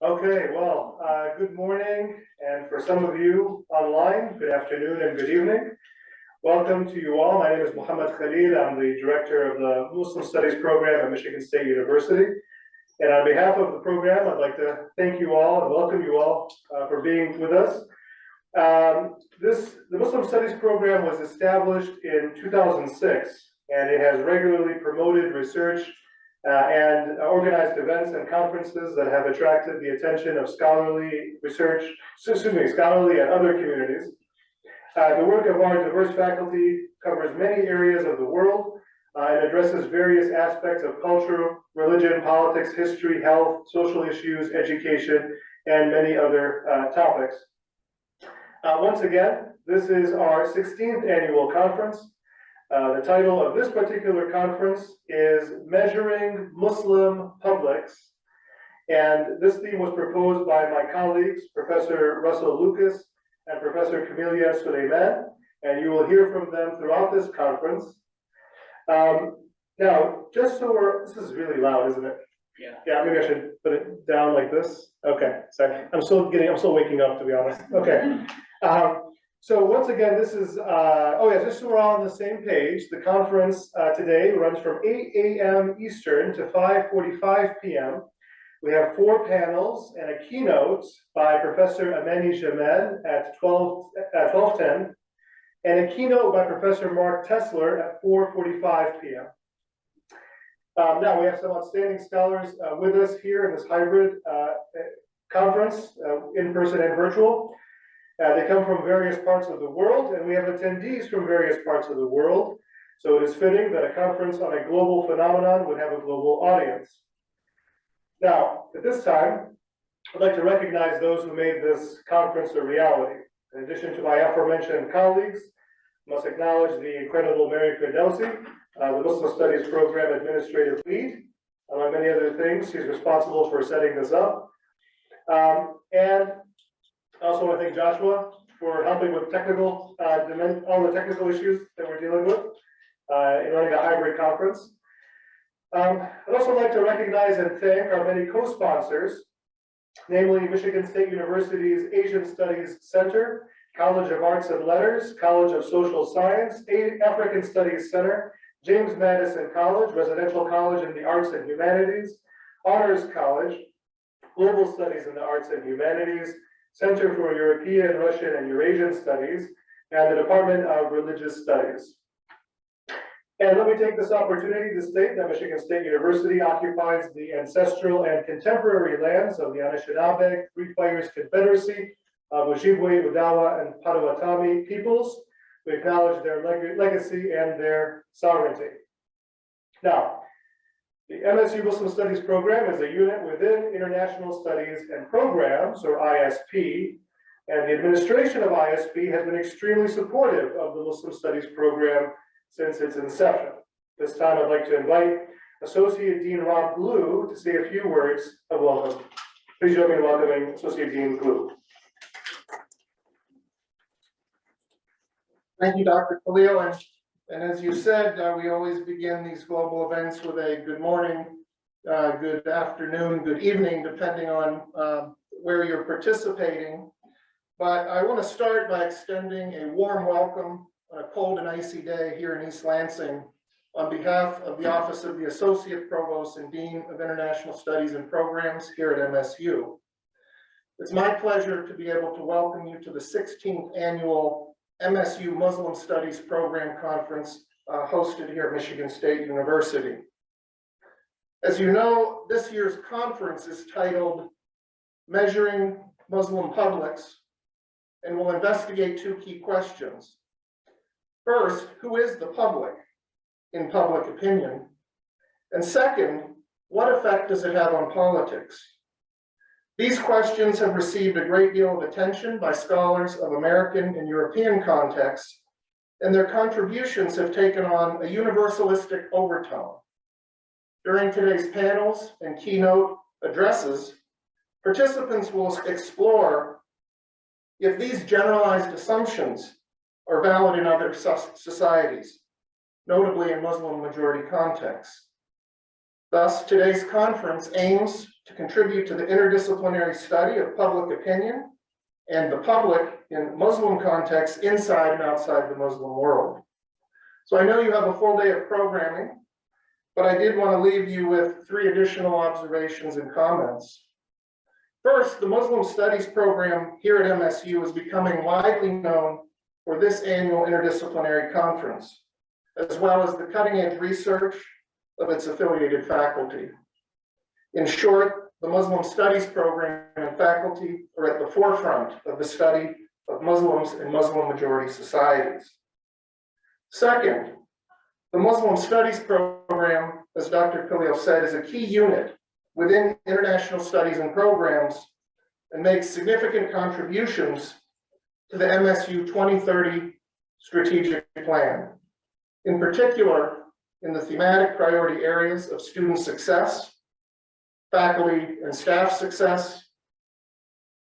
Okay, well, good morning, and for some of you online, good afternoon and good evening. Welcome to you all. My name is Muhammad Khalil. I'm the director of the Muslim Studies program at Michigan State University. And on behalf of the program, I'd like to thank you all and welcome you all for being with us. The Muslim Studies program was established in 2006, and it has regularly promoted research and organized events and conferences that have attracted the attention of scholarly and other communities. The work of our diverse faculty covers many areas of the world and addresses various aspects of culture, religion, politics, history, health, social issues, education, and many other topics. Once again, this is our 16th annual conference. The title of this particular conference is Measuring Muslim Publics, and this theme was proposed by my colleagues, Professor Russell Lucas and Professor Camelia Suleiman, and you will hear from them throughout this conference. Now, just so this is really loud, isn't it? Yeah, maybe I should put it down like this. Okay, sorry, I'm still waking up, to be honest. Okay. So once again, this is, just so we're all on the same page, the conference today runs from 8 a.m. Eastern to 5:45 p.m. We have 4 panels and a keynote by Professor Ameni Jamed at 12:10, and a keynote by Professor Mark Tesler at 4:45 p.m. Now we have some outstanding scholars with us here in this hybrid conference, in person and virtual. They come from various parts of the world, and we have attendees from various parts of the world. So it is fitting that a conference on a global phenomenon would have a global audience. Now, at this time, I'd like to recognize those who made this conference a reality. In addition to my aforementioned colleagues, I must acknowledge the incredible Mary Firdausi, the Muslim Studies Program Administrative Lead. Among many other things, she's responsible for setting this up. And I also want to thank Joshua for helping with all the technical issues that we're dealing with in running a hybrid conference. I'd also like to recognize and thank our many co-sponsors, namely Michigan State University's Asian Studies Center, College of Arts and Letters, College of Social Science, African Studies Center, James Madison College, Residential College in the Arts and Humanities, Honors College, Global Studies in the Arts and Humanities, Center for European, Russian, and Eurasian Studies, and the Department of Religious Studies. And let me take this opportunity to state that Michigan State University occupies the ancestral and contemporary lands of the Anishinaabe, Three Fires Confederacy, Ojibwe, Udawa, and Potawatomi peoples. We acknowledge their legacy and their sovereignty. Now, the MSU Muslim Studies program is a unit within International Studies and Programs, or ISP, and the administration of ISP has been extremely supportive of the Muslim Studies program since its inception. This time I'd like to invite Associate Dean Rob Blue to say a few words of welcome. Please join me in welcoming Associate Dean Blue. Thank you, Dr. Khalil. And as you said, we always begin these global events with a good morning, good afternoon, good evening, depending on where you're participating. But I want to start by extending a warm welcome on a cold and icy day here in East Lansing on behalf of the Office of the Associate Provost and Dean of International Studies and Programs here at MSU. It's my pleasure to be able to welcome you to the 16th annual MSU Muslim Studies Program Conference hosted here at Michigan State University. As you know, this year's conference is titled Measuring Muslim Publics, and will investigate 2 key questions. First, who is the public in public opinion? And second, what effect does it have on politics? These questions have received a great deal of attention by scholars of American and European contexts, and their contributions have taken on a universalistic overtone. During today's panels and keynote addresses, participants will explore if these generalized assumptions are valid in other societies, notably in Muslim majority contexts. Thus, today's conference aims to contribute to the interdisciplinary study of public opinion and the public in Muslim contexts inside and outside the Muslim world. So I know you have a full day of programming, but I did want to leave you with 3 additional observations and comments. First, the Muslim Studies program here at MSU is becoming widely known for this annual interdisciplinary conference, as well as the cutting-edge research of its affiliated faculty. In short, the Muslim Studies program and faculty are at the forefront of the study of Muslims and Muslim-majority societies. Second, the Muslim Studies program, as Dr. Khalil said, is a key unit within international studies and programs and makes significant contributions to the MSU 2030 strategic plan. In particular, in the thematic priority areas of student success, faculty and staff success,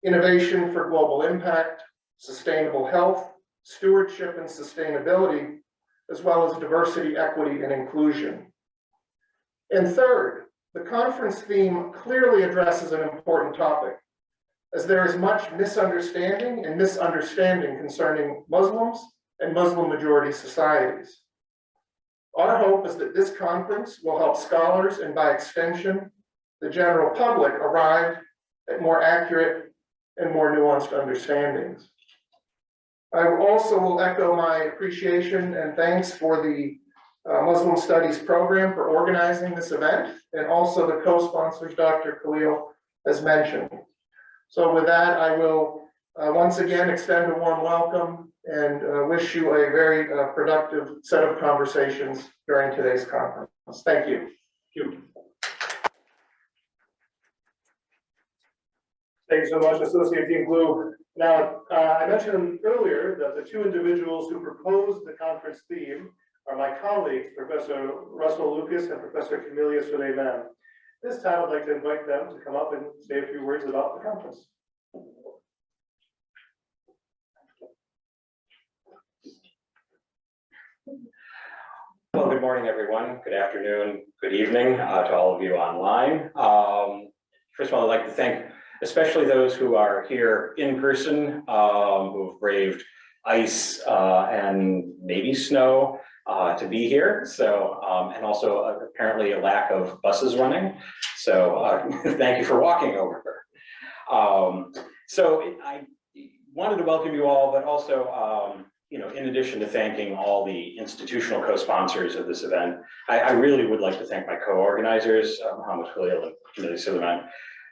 innovation for global impact, sustainable health, stewardship and sustainability, as well as diversity, equity, and inclusion. And third, the conference theme clearly addresses an important topic, as there is much misunderstanding and misunderstanding concerning Muslims and Muslim-majority societies. Our hope is that this conference will help scholars and, by extension, the general public arrive at more accurate and more nuanced understandings. I also will echo my appreciation and thanks for the Muslim Studies program for organizing this event, and also the co-sponsors Dr. Khalil has mentioned. So with that, I will once again extend a warm welcome and wish you a very productive set of conversations during today's conference. Thank you. Thank you. Thank you so much, Associate Dean Blue. Now, I mentioned earlier that the 2 individuals who proposed the conference theme are my colleagues, Professor Russell Lucas and Professor Camelia Suleiman. This time, I'd like to invite them to come up and say a few words about the conference. Well, good morning, everyone. Good afternoon, good evening to all of you online. First of all, I'd like to thank especially those who are here in person, who have braved ice and maybe snow to be here. So, and also apparently a lack of buses running. So thank you for walking over. So I wanted to welcome you all, but also, you know, in addition to thanking all the institutional co-sponsors of this event, I really would like to thank my co-organizers, Mohammed Khalil and Camelia Suleiman.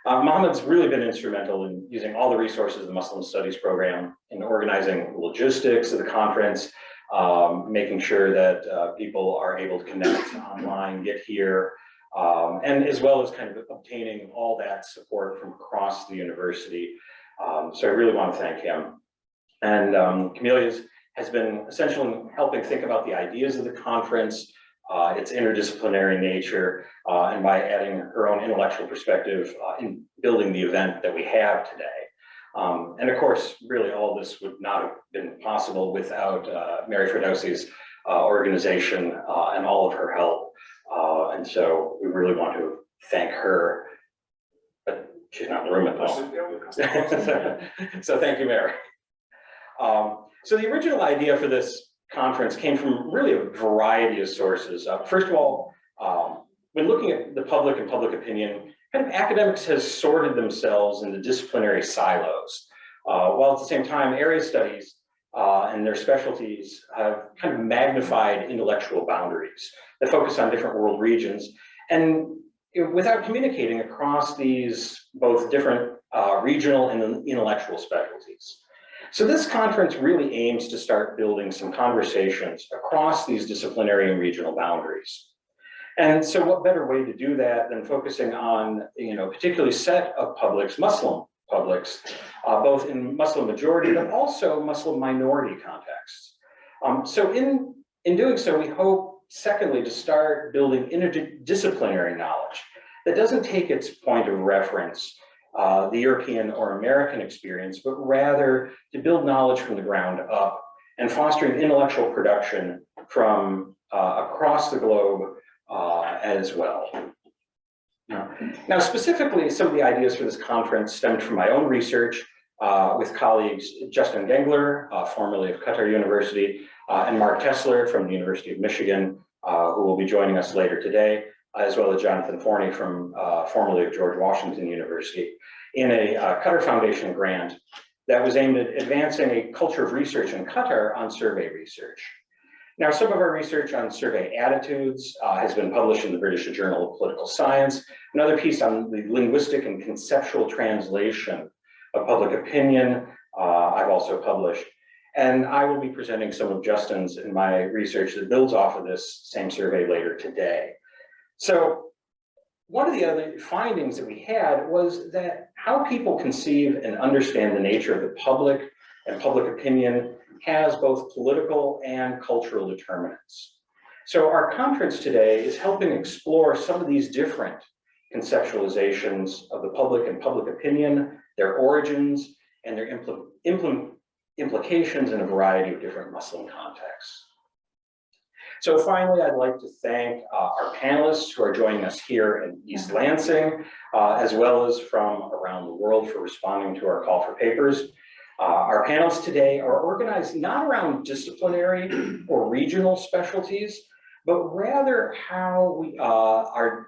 Mohammed's really been instrumental in using all the resources of the Muslim Studies program in organizing logistics of the conference, making sure that people are able to connect online, get here, and as well as kind of obtaining all that support from across the university. So I really want to thank him. And Camelia has been essential in helping think about the ideas of the conference, its interdisciplinary nature, and by adding her own intellectual perspective in building the event that we have today. And of course, really all this would not have been possible without Mary Ferdowsi's organization and all of her help. And so we really want to thank her, but she's not in the room at the moment. So thank you, Mary. So the original idea for this conference came from really a variety of sources. First of all, when looking at the public and public opinion, kind of academics has sorted themselves into disciplinary silos, while at the same time, area studies and their specialties have kind of magnified intellectual boundaries that focus on different world regions, and without communicating across these both different regional and intellectual specialties. So this conference really aims to start building some conversations across these disciplinary and regional boundaries. And so what better way to do that than focusing on, you know, a particular set of publics, Muslim publics, both in Muslim majority, but also Muslim minority contexts. So in doing so, we hope, secondly, to start building interdisciplinary knowledge that doesn't take its point of reference the European or American experience, but rather to build knowledge from the ground up and fostering intellectual production from across the globe as well. Now, specifically, some of the ideas for this conference stemmed from my own research with colleagues Justin Gengler, formerly of Qatar University, and Mark Tessler from the University of Michigan, who will be joining us later today, as well as Jonathan Forney from formerly of George Washington University, in a Qatar Foundation grant that was aimed at advancing a culture of research in Qatar on survey research. Now, some of our research on survey attitudes has been published in the British Journal of Political Science. Another piece on the linguistic and conceptual translation of public opinion I've also published. And I will be presenting some of Justin's and my research that builds off of this same survey later today. So one of the other findings that we had was that how people conceive and understand the nature of the public and public opinion has both political and cultural determinants. So our conference today is helping explore some of these different conceptualizations of the public and public opinion, their origins, and their implications in a variety of different Muslim contexts. So finally, I'd like to thank our panelists who are joining us here in East Lansing, as well as from around the world for responding to our call for papers. Our panels today are organized not around disciplinary or regional specialties, but rather how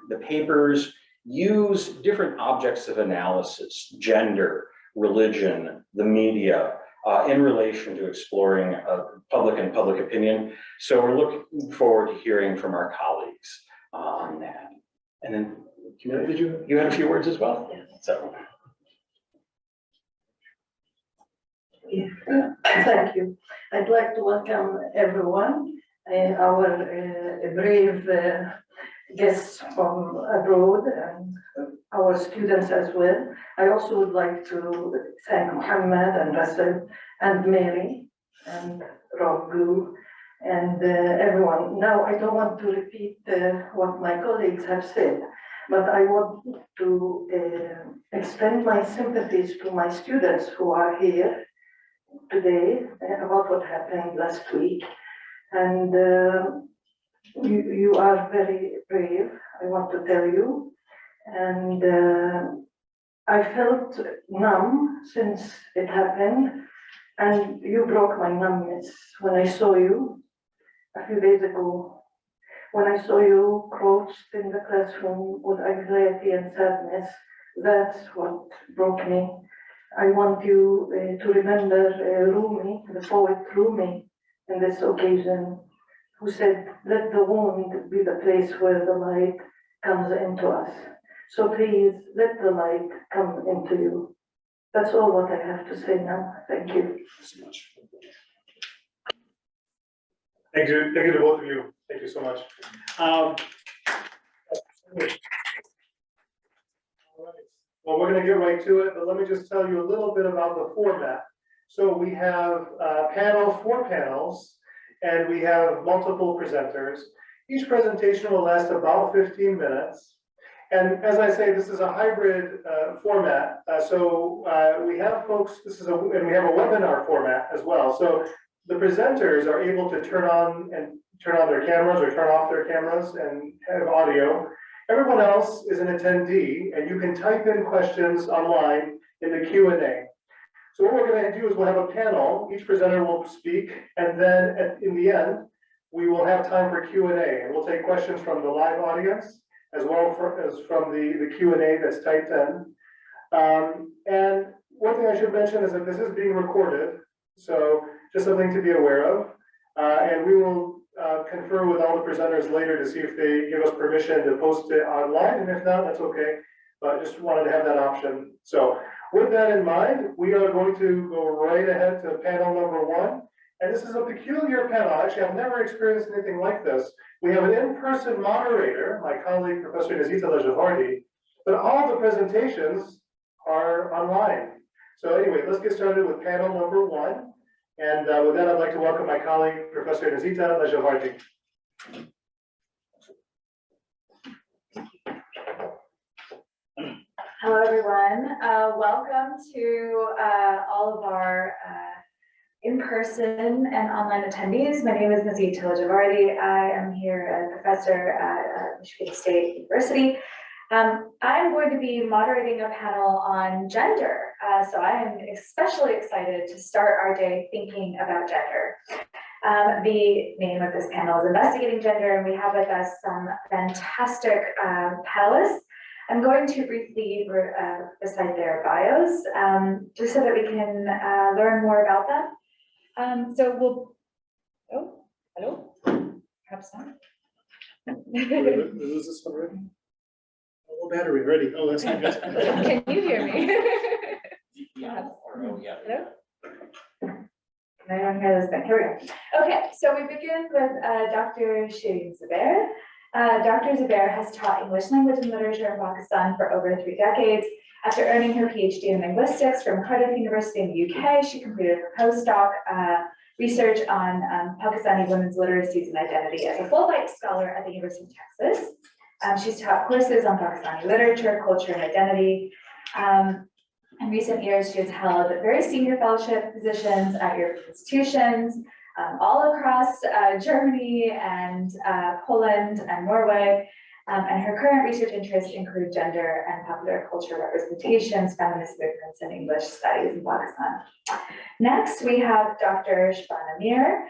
the papers use different objects of analysis, gender, religion, the media, in relation to exploring public and public opinion. So we're looking forward to hearing from our colleagues on that. And then, Camilla, did you had a few words as well? Yes. So. Yeah. Thank you. I'd like to welcome everyone, our brave guests from abroad and our students as well. I also would like to thank Muhammad and Russell and Mary and Rob Blue and everyone. Now, I don't want to repeat what my colleagues have said, but I want to extend my sympathies to my students who are here today about what happened last week. And you are very brave, I want to tell you. And I felt numb since it happened. And you broke my numbness when I saw you a few days ago. When I saw you crouched in the classroom with anxiety and sadness, that's what broke me. I want you to remember Rumi, the poet Rumi, in this occasion, who said, "Let the wound be the place where the light comes into us." So please, let the light come into you. That's all what I have to say now. Thank you. So much. Thank you to both of you. Thank you so much. Well, we're going to get right to it, but let me just tell you a little bit about the format. So we have four panels, and we have multiple presenters. Each presentation will last about 15 minutes. And as I say, this is a hybrid format. We have folks, and we have a webinar format as well. So the presenters are able to turn on their cameras or turn off their cameras and have audio. Everyone else is an attendee, and you can type in questions online in the Q&A. So what we're going to do is we'll have a panel. Each presenter will speak, and then in the end, we will have time for Q&A, and we'll take questions from the live audience as well as from the Q&A that's typed in. And one thing I should mention is that this is being recorded, so just something to be aware of. And we will confer with all the presenters later to see if they give us permission to post it online, and if not, that's okay. But I just wanted to have that option. So with that in mind, we are going to go right ahead to panel number one. And this is a peculiar panel. Actually, I've never experienced anything like this. We have an in-person moderator, my colleague, Professor Nazita Lajevardi, but all the presentations are online. So anyway, let's get started with panel number one. And with that, I'd like to welcome my colleague, Professor Nazita Lajevardi. Hello, everyone. Welcome to all of our in-person and online attendees. My name is Nazita Lajevardi. I am here as a professor at Michigan State University. I'm going to be moderating a panel on gender. So I am especially excited to start our day thinking about gender. The name of this panel is Investigating Gender, and we have with us some fantastic panelists. I'm going to briefly recite their bios, just so that we can learn more about them. So we'll, oh, hello, perhaps not. Is this one ready? Oh, battery ready. Oh, that's not good. Can you hear me? Yeah. Hello? I don't hear this thing. Here we go. Okay, so we begin with Dr. Shirin Zubair. Dr. Zubair has taught English language and literature in Pakistan for over 3 decades. After earning her PhD in linguistics from Cardiff University in the UK, she completed her postdoc research on Pakistani women's literacies and identity as a Fulbright scholar at the University of Texas. She's taught courses on Pakistani literature, culture, and identity. In recent years, she has held very senior fellowship positions at European institutions all across Germany and Poland and Norway. And her current research interests include gender and popular culture representations, feminist movements, and English studies in Pakistan. Next, we have Dr. Shabana Mir.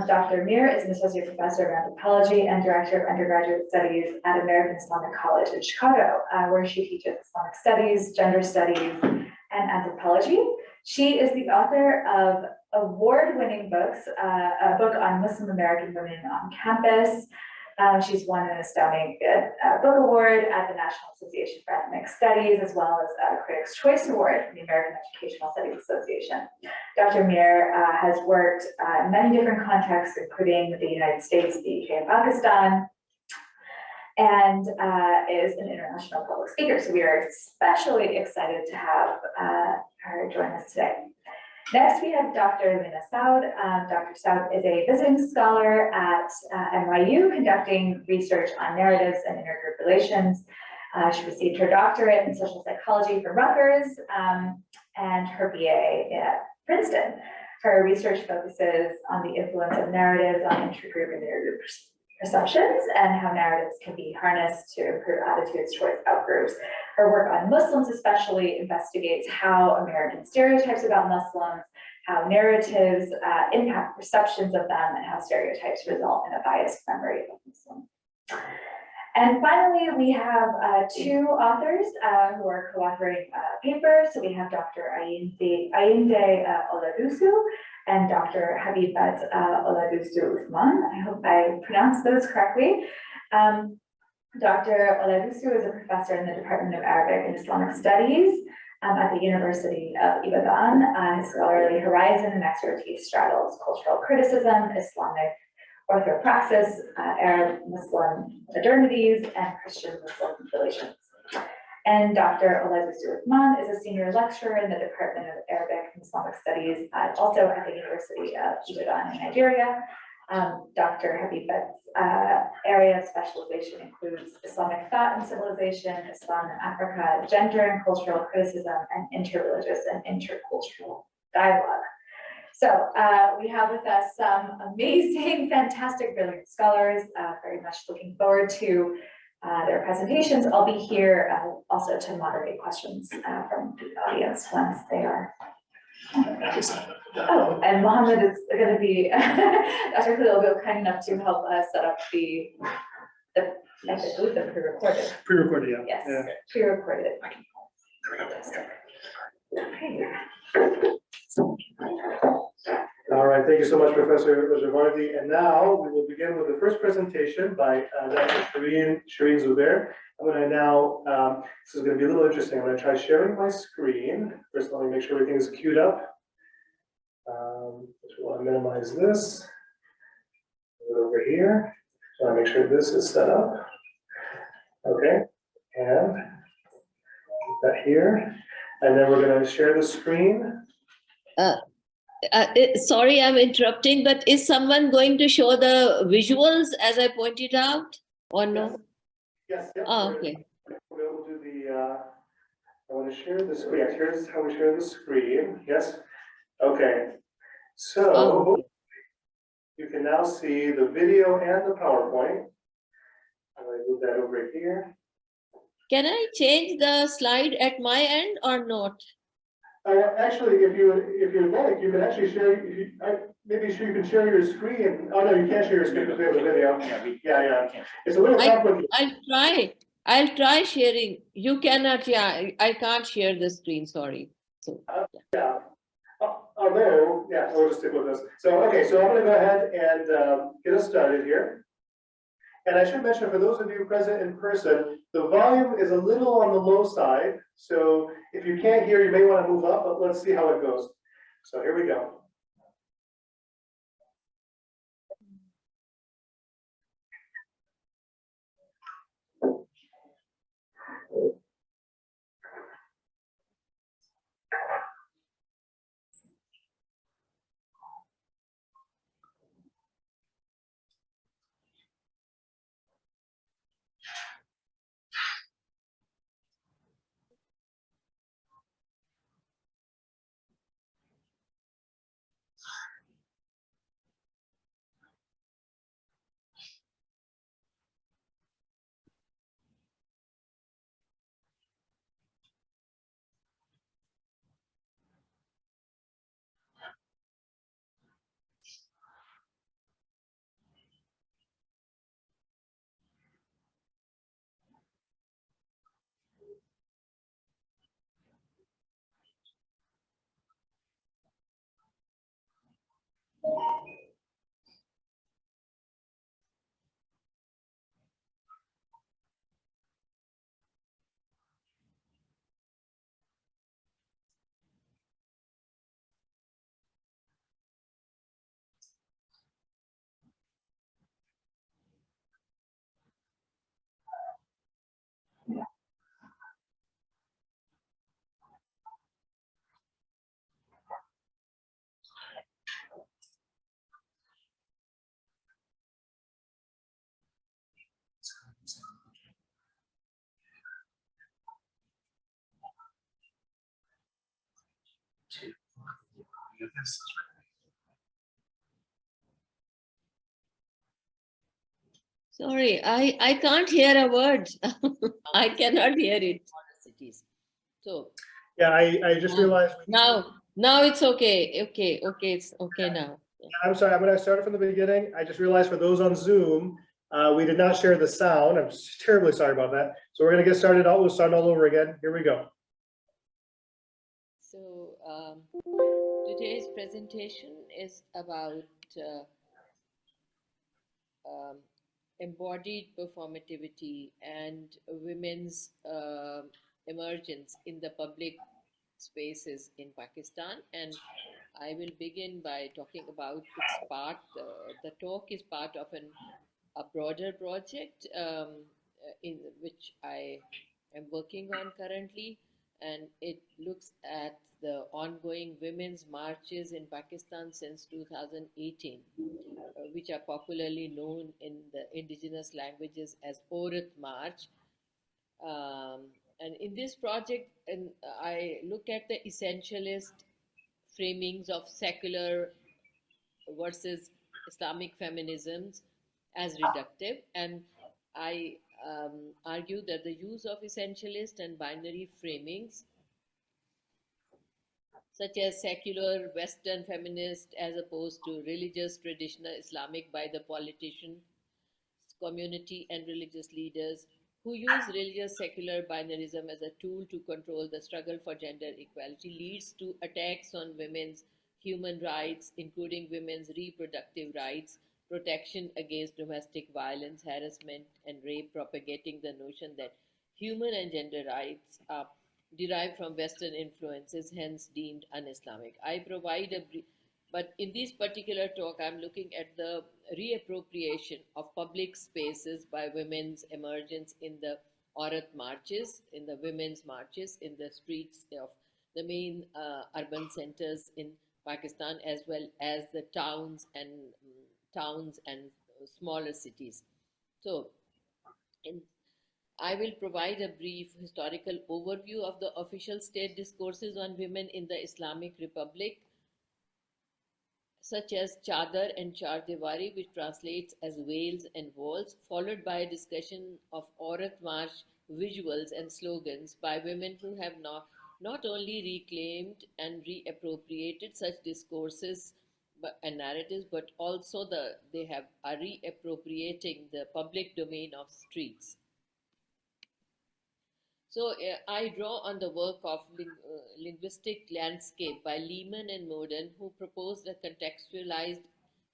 Dr. Mir is an associate professor of anthropology and director of undergraduate studies at American Islamic College in Chicago, where she teaches Islamic studies, gender studies, and anthropology. She is the author of award-winning books, a book on Muslim American women on campus. She's won an astounding book award at the National Association for Ethnic Studies, as well as a Critics' Choice Award from the American Educational Studies Association. Dr. Mir has worked in many different contexts, including the United States, the UK, and Pakistan, and is an international public speaker. So we are especially excited to have her join us today. Next, we have Dr. Lina Saud. Dr. Saud is a visiting scholar at NYU, conducting research on narratives and intergroup relations. She received her doctorate in social psychology from Rutgers and her BA at Princeton. Her research focuses on the influence of narratives on intergroup and intergroup perceptions and how narratives can be harnessed to improve attitudes towards outgroups. Her work on Muslims especially investigates how American stereotypes about Muslims, how narratives impact perceptions of them, and how stereotypes result in a biased memory of Muslims. And finally, we have 2 authors who are co-authoring a paper. So we have Dr. Ayinde Oladosu and Dr. Habibat Oladosu-Uthman. I hope I pronounced those correctly. Dr. Oladosu is a professor in the Department of Arabic and Islamic Studies at the University of Ibadan. His scholarly horizon and expertise straddles cultural criticism, Islamic orthopraxis, Arab Muslim modernities, and Christian Muslim relations. And Dr. Oladosu-Uthman is a senior lecturer in the Department of Arabic and Islamic Studies, also at the University of Ibadan in Nigeria. Dr. Habibat's area of specialization includes Islamic thought and civilization, Islam in Africa, gender and cultural criticism, and interreligious and intercultural dialogue. So we have with us some amazing, fantastic, brilliant scholars, very much looking forward to their presentations. I'll be here also to moderate questions from the audience once they are. Oh, and Mohammed is going to be, Dr. Khalil will be kind enough to help us set up the I believe the pre-recorded. Pre-recorded, yeah. Yes, Yeah. pre-recorded. Okay. All right, thank you so much, Professor Lajevardi. And now we will begin with the first presentation by Dr. Shirin Zubair. I'm going to now, this is going to be a little interesting. I'm going to try sharing my screen. First, let me make sure everything is queued up. I want to minimize this. Over here. So I want to make sure this is set up. Okay, and put that here. And then we're going to share the screen. Sorry, I'm interrupting, but is someone going to show the visuals as I pointed out or no? Yes. Oh, okay. We'll do the, I want to share the screen. Yes, here's how we share the screen. Yes. Okay. So you can now see the video and the PowerPoint. I'm going to move that over here. Can I change the slide at my end or not? Actually, if you like, you can actually share, if you, maybe you can share your screen. Oh, no, you can't share your screen because we have the video. Yeah. It's a little complicated. I'll try sharing. You cannot, yeah, I can't share the screen, sorry. So, Yeah. Although, yeah, we'll just stick with this. So, okay, so I'm gonna go ahead and get us started here. And I should mention, for those of you present in person, the volume is a little on the low side. So if you can't hear, you may want to move up, but let's see how it goes. So here we go. sorry, I can't hear a word. I cannot hear it. So Yeah, I just realized. now it's okay. Okay, it's okay now. I'm sorry, I'm gonna start from the beginning. I just realized for those on Zoom, we did not share the sound. I'm terribly sorry about that. So we're gonna get started. We'll start all over again. Here we go. So today's presentation is about embodied performativity and women's emergence in the public spaces in Pakistan. And I will begin by talking about its part. The talk is part of a broader project in which I am working on currently, and it looks at the ongoing women's marches in Pakistan since 2018, which are popularly known in the indigenous languages as Aurat March. And in this project, I look at the essentialist framings of secular versus Islamic feminisms as reductive, and I argue that the use of essentialist and binary framings, such as secular Western feminist as opposed to religious traditional Islamic by the politician community and religious leaders who use religious secular binarism as a tool to control the struggle for gender equality, leads to attacks on women's human rights, including women's reproductive rights, protection against domestic violence, harassment, and rape, propagating the notion that human and gender rights are derived from Western influences, hence deemed un-Islamic. I provide a brief, but in this particular talk, I'm looking at the reappropriation of public spaces by women's emergence in the Aurat marches, in the women's marches, in the streets of the main urban centers in Pakistan, as well as the towns and smaller cities. So, I will provide a brief historical overview of the official state discourses on women in the Islamic Republic, such as Chadar and Chardiwari, which translates as veils and walls, followed by a discussion of Aurat March visuals, and slogans by women who have not only reclaimed and reappropriated such discourses and narratives, but also are reappropriating the public domain of streets. So I draw on the work of Linguistic Landscape by Lehman and Moden, who proposed a contextualized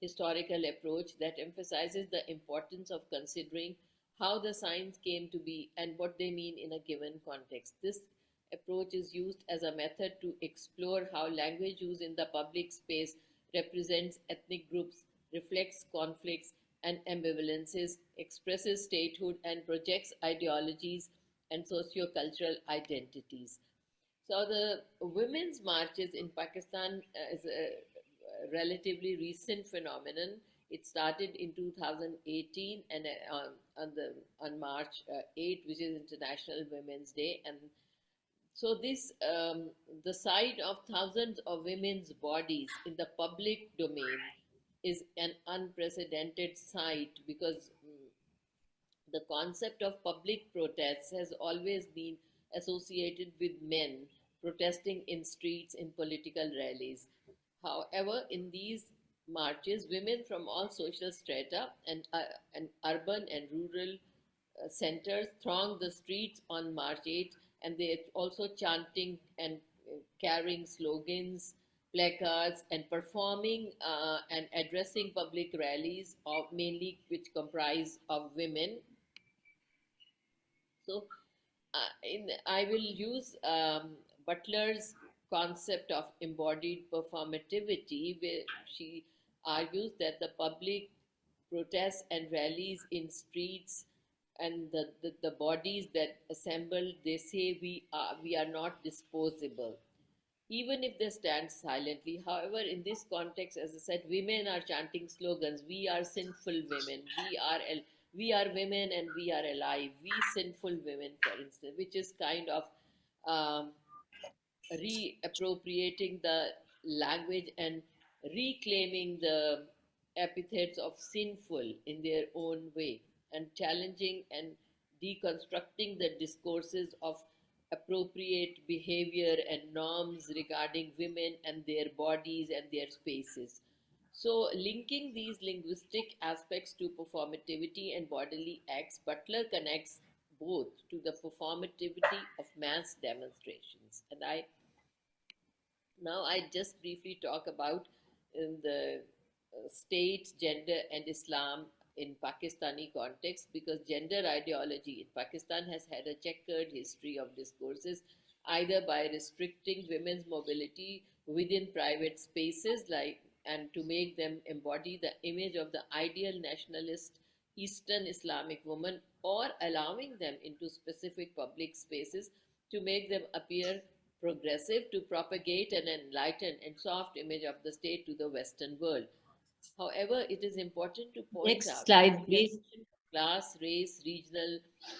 historical approach that emphasizes the importance of considering how the signs came to be and what they mean in a given context. This approach is used as a method to explore how language use in the public space represents ethnic groups, reflects conflicts and ambivalences, expresses statehood, and projects ideologies and socio-cultural identities. So the women's marches in Pakistan is a relatively recent phenomenon. It started in 2018 and on March 8, which is International Women's Day, and so this the sight of thousands of women's bodies in the public domain is an unprecedented sight because the concept of public protests has always been associated with men protesting in streets in political rallies. However, in these marches, women from all social strata and urban and rural centers thronged the streets on March 8, and they also chanting and carrying slogans, placards, and performing and addressing public rallies of mainly which comprise of women. So, I will use Butler's concept of embodied performativity, where she argues that the public protests and rallies in streets and the bodies that assemble, they say we are not disposable, even if they stand silently. However, in this context, as I said, women are chanting slogans. We are sinful women. We are women and we are alive. We sinful women, for instance, which is kind of um, reappropriating the language and reclaiming the epithets of sinful in their own way and challenging and deconstructing the discourses of appropriate behavior and norms regarding women and their bodies and their spaces. So, linking these linguistic aspects to performativity and bodily acts, Butler connects both to the performativity of mass demonstrations. And I just briefly talk about the state, gender, and Islam in Pakistani context, because gender ideology in Pakistan has had a checkered history of discourses, either by restricting women's mobility within private spaces and to make them embody the image of the ideal nationalist Eastern Islamic woman, or allowing them into specific public spaces to make them appear progressive, to propagate an enlightened and soft image of the state to the Western world. However, it is important to point Next out slide, that please. class, race, regional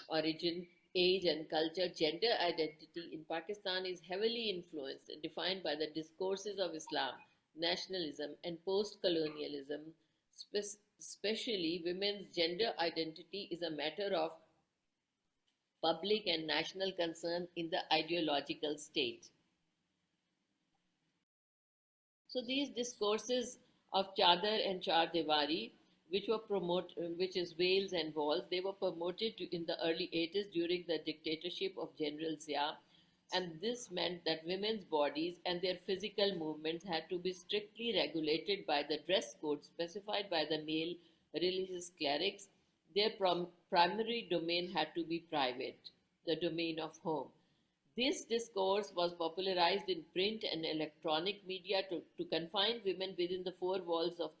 origin, age, and culture, gender identity in Pakistan is heavily influenced and defined by the discourses of Islam, nationalism, and post colonialism. Especially, women's gender identity is a matter of public and national concern in the ideological state. So these discourses of Chadar and Char Diwari, which is veils and walls, they were promoted in the early 80s during the dictatorship of General Zia, and this meant that women's bodies and their physical movements had to be strictly regulated by the dress code specified by the male religious clerics. Their primary domain had to be private, the domain of home. This discourse was popularized in print and electronic media to confine women within the four walls of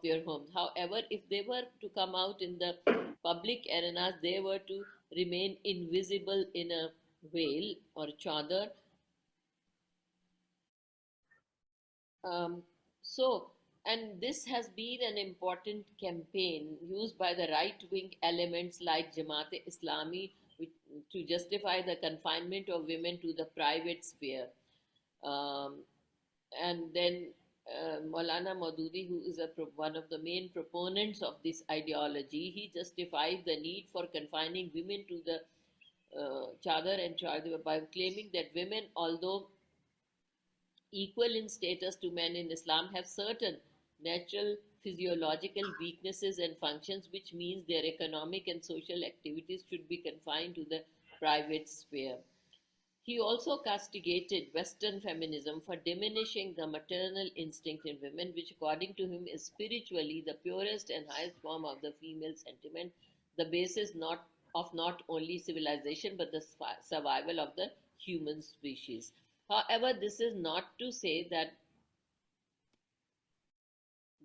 their homes. However, if they were to come out in the public arenas, they were to remain invisible in a veil or chadar. And this has been an important campaign used by the right-wing elements like Jamaat-e-Islami to justify the confinement of women to the private sphere. And then Maulana Maududi, who is one of the main proponents of this ideology, he justified the need for confining women to the Chadar and Chardeva by claiming that women, although equal in status to men in Islam, have certain natural physiological weaknesses and functions, which means their economic and social activities should be confined to the private sphere. He also castigated Western feminism for diminishing the maternal instinct in women, which, according to him, is spiritually the purest and highest form of the female sentiment, the basis of not only civilization but the survival of the human species. However, this is not to say that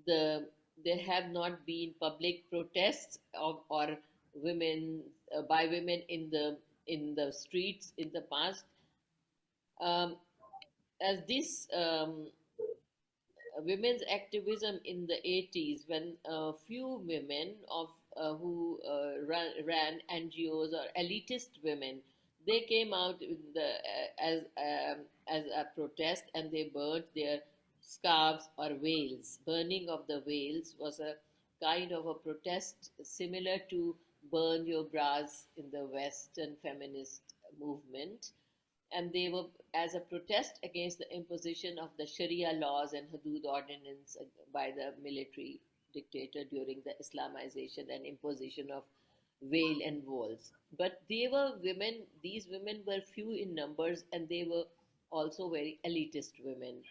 there have not been public protests or women by women in the streets in the past. As this women's activism in the 80s, when a few women who ran NGOs or elitist women, they came out in as a protest, and they burnt their scarves or veils. Burning of the veils was a kind of a protest similar to burn your bras in the Western feminist movement, and they were as a protest against the imposition of the Sharia laws and Hudud ordinance by the military dictator during the Islamization and imposition of veil and walls. But they were women, these women were few in numbers, and they were also very elitist women.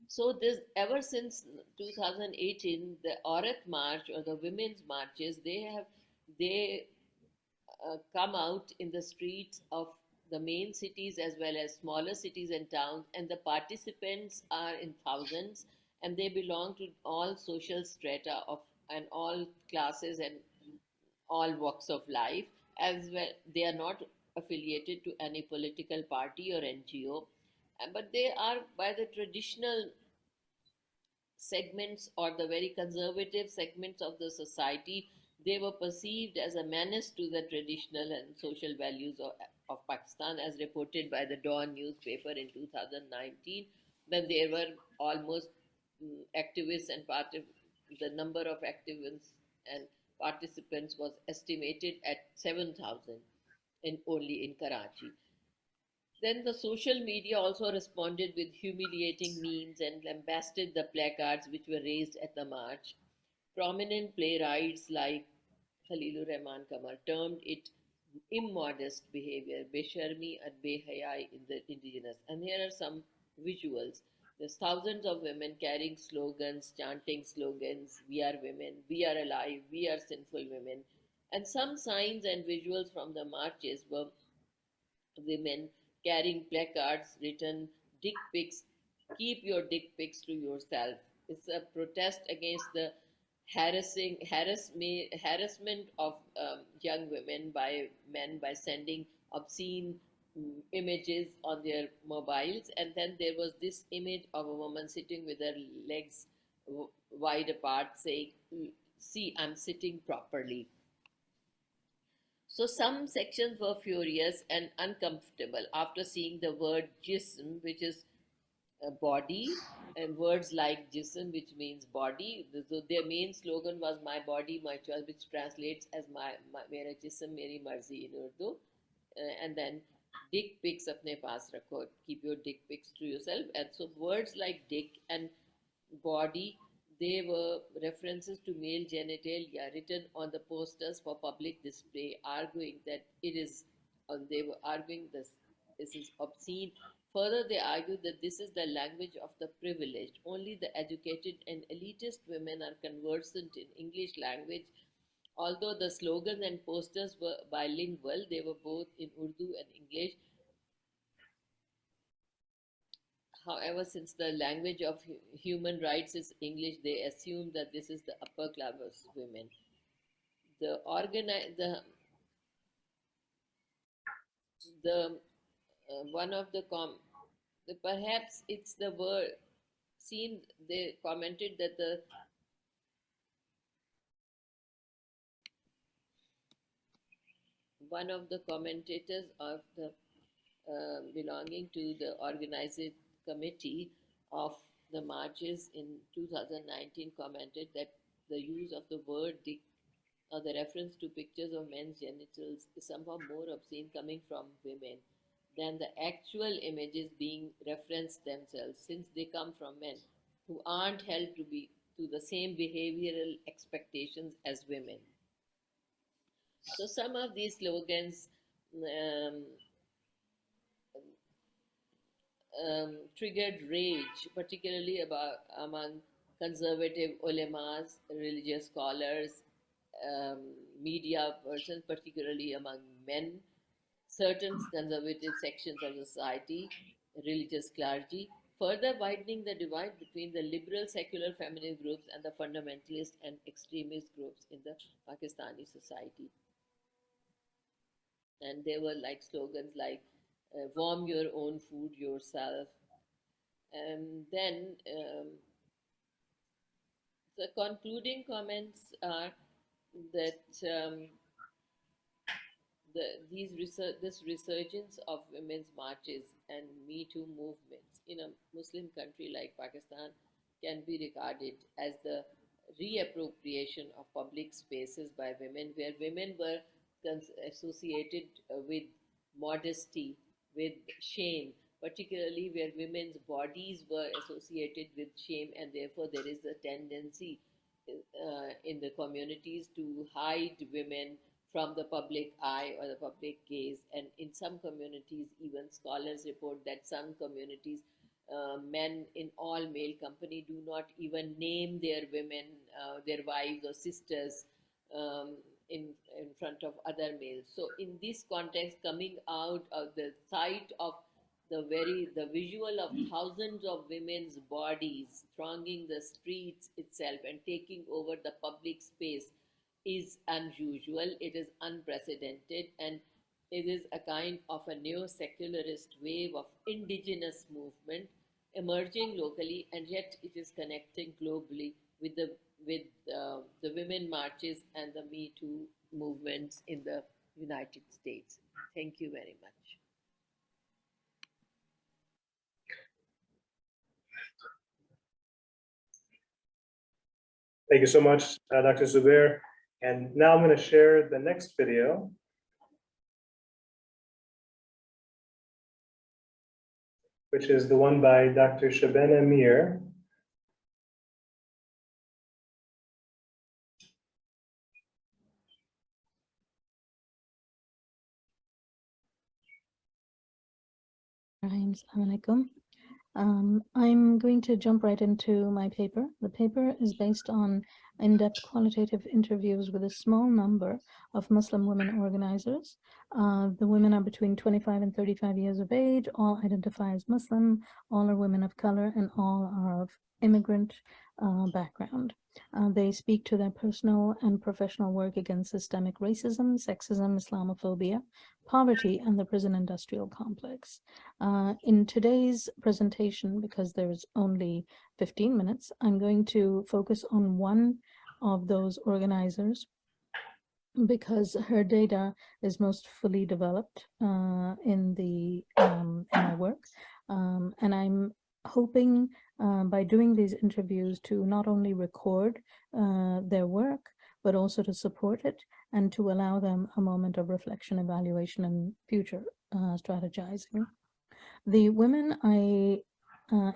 So this, ever since 2018, the Aurat March or the women's marches, they come out in the streets of the main cities as well as smaller cities and towns, and the participants are in thousands, and they belong to all social strata of and all classes and all walks of life. As well, they are not affiliated to any political party or NGO, but they are by the traditional segments or the very conservative segments of the society. They were perceived as a menace to the traditional and social values of Pakistan, as reported by the Dawn newspaper in 2019, when there were almost activists and the number of activists and participants was estimated at 7,000 only in Karachi. Then the social media also responded with humiliating memes and lambasted the placards which were raised at the march. Prominent playwrights like Khalilur Rahman Kamar termed it immodest behavior, besharmi and behayai in the indigenous. And here are some visuals. There's thousands of women carrying slogans, chanting slogans, "We are women, we are alive, we are sinful women." And some signs and visuals from the marches were women carrying placards written, "Dick pics, keep your dick pics to yourself." It's a protest against the harassment of young women by men by sending obscene images on their mobiles. And then there was this image of a woman sitting with her legs wide apart saying, "See, I'm sitting properly." So some sections were furious and uncomfortable after seeing the word jism, which is a body, and words like jism, which means body. So their main slogan was "My body, my choice," which translates as "Mera jism, meri marzi" in Urdu. And then "Dick pics apne paas rakho," keep your dick pics to yourself. And so words like dick and body, they were references to male genitalia written on the posters for public display, arguing that they were arguing this is obscene. Further, they argued that this is the language of the privileged. Only the educated and elitist women are conversant in English language. Although the slogans and posters were bilingual, they were both in Urdu and English. However, since the language of human rights is English, they assume that this is the upper class women. One of the perhaps it's the word seemed they commented that one of the commentators of the belonging to the organizing committee of the marches in 2019 commented that the use of the word dick or the reference to pictures of men's genitals is somehow more obscene coming from women than the actual images being referenced themselves, since they come from men who aren't held to be to the same behavioral expectations as women. So some of these slogans triggered rage, particularly among conservative ulemas, religious scholars, media persons, particularly among men, certain conservative sections of society, religious clergy, further widening the divide between the liberal secular feminist groups and the fundamentalist and extremist groups in the Pakistani society. And there were like slogans like warm your own food yourself. And then the concluding comments are that this resurgence of women's marches and Me Too movements in a Muslim country like Pakistan can be regarded as the reappropriation of public spaces by women, where women were associated with modesty, with shame, particularly where women's bodies were associated with shame, and therefore there is a tendency in the communities to hide women from the public eye or the public gaze. And in some communities, even scholars report that some communities, men in all male company do not even name their women, their wives or sisters in front of other males. So in this context, coming out of the sight of the visual of thousands of women's bodies thronging the streets itself and taking over the public space is unusual, it is unprecedented, and it is a kind of a neo-secularist wave of indigenous movement emerging locally, and yet it is connecting globally with the women marches and the Me Too movements in the United States. Thank you very much. Thank you so much, Dr. Zubair. And now I'm going to share the next video, which is the one by Dr. Shabana Mir. Assalamualaikum. I'm going to jump right into my paper. The paper is based on in-depth qualitative interviews with a small number of Muslim women organizers. The women are between 25 and 35 years of age, all identify as Muslim, all are women of color, and all are of immigrant background. They speak to their personal and professional work against systemic racism, sexism, Islamophobia, poverty, and the prison industrial complex. In today's presentation, because there's only 15 minutes, I'm going to focus on one of those organizers because her data is most fully developed in my work. And I'm hoping by doing these interviews to not only record their work, but also to support it and to allow them a moment of reflection, evaluation, and future strategizing. The women I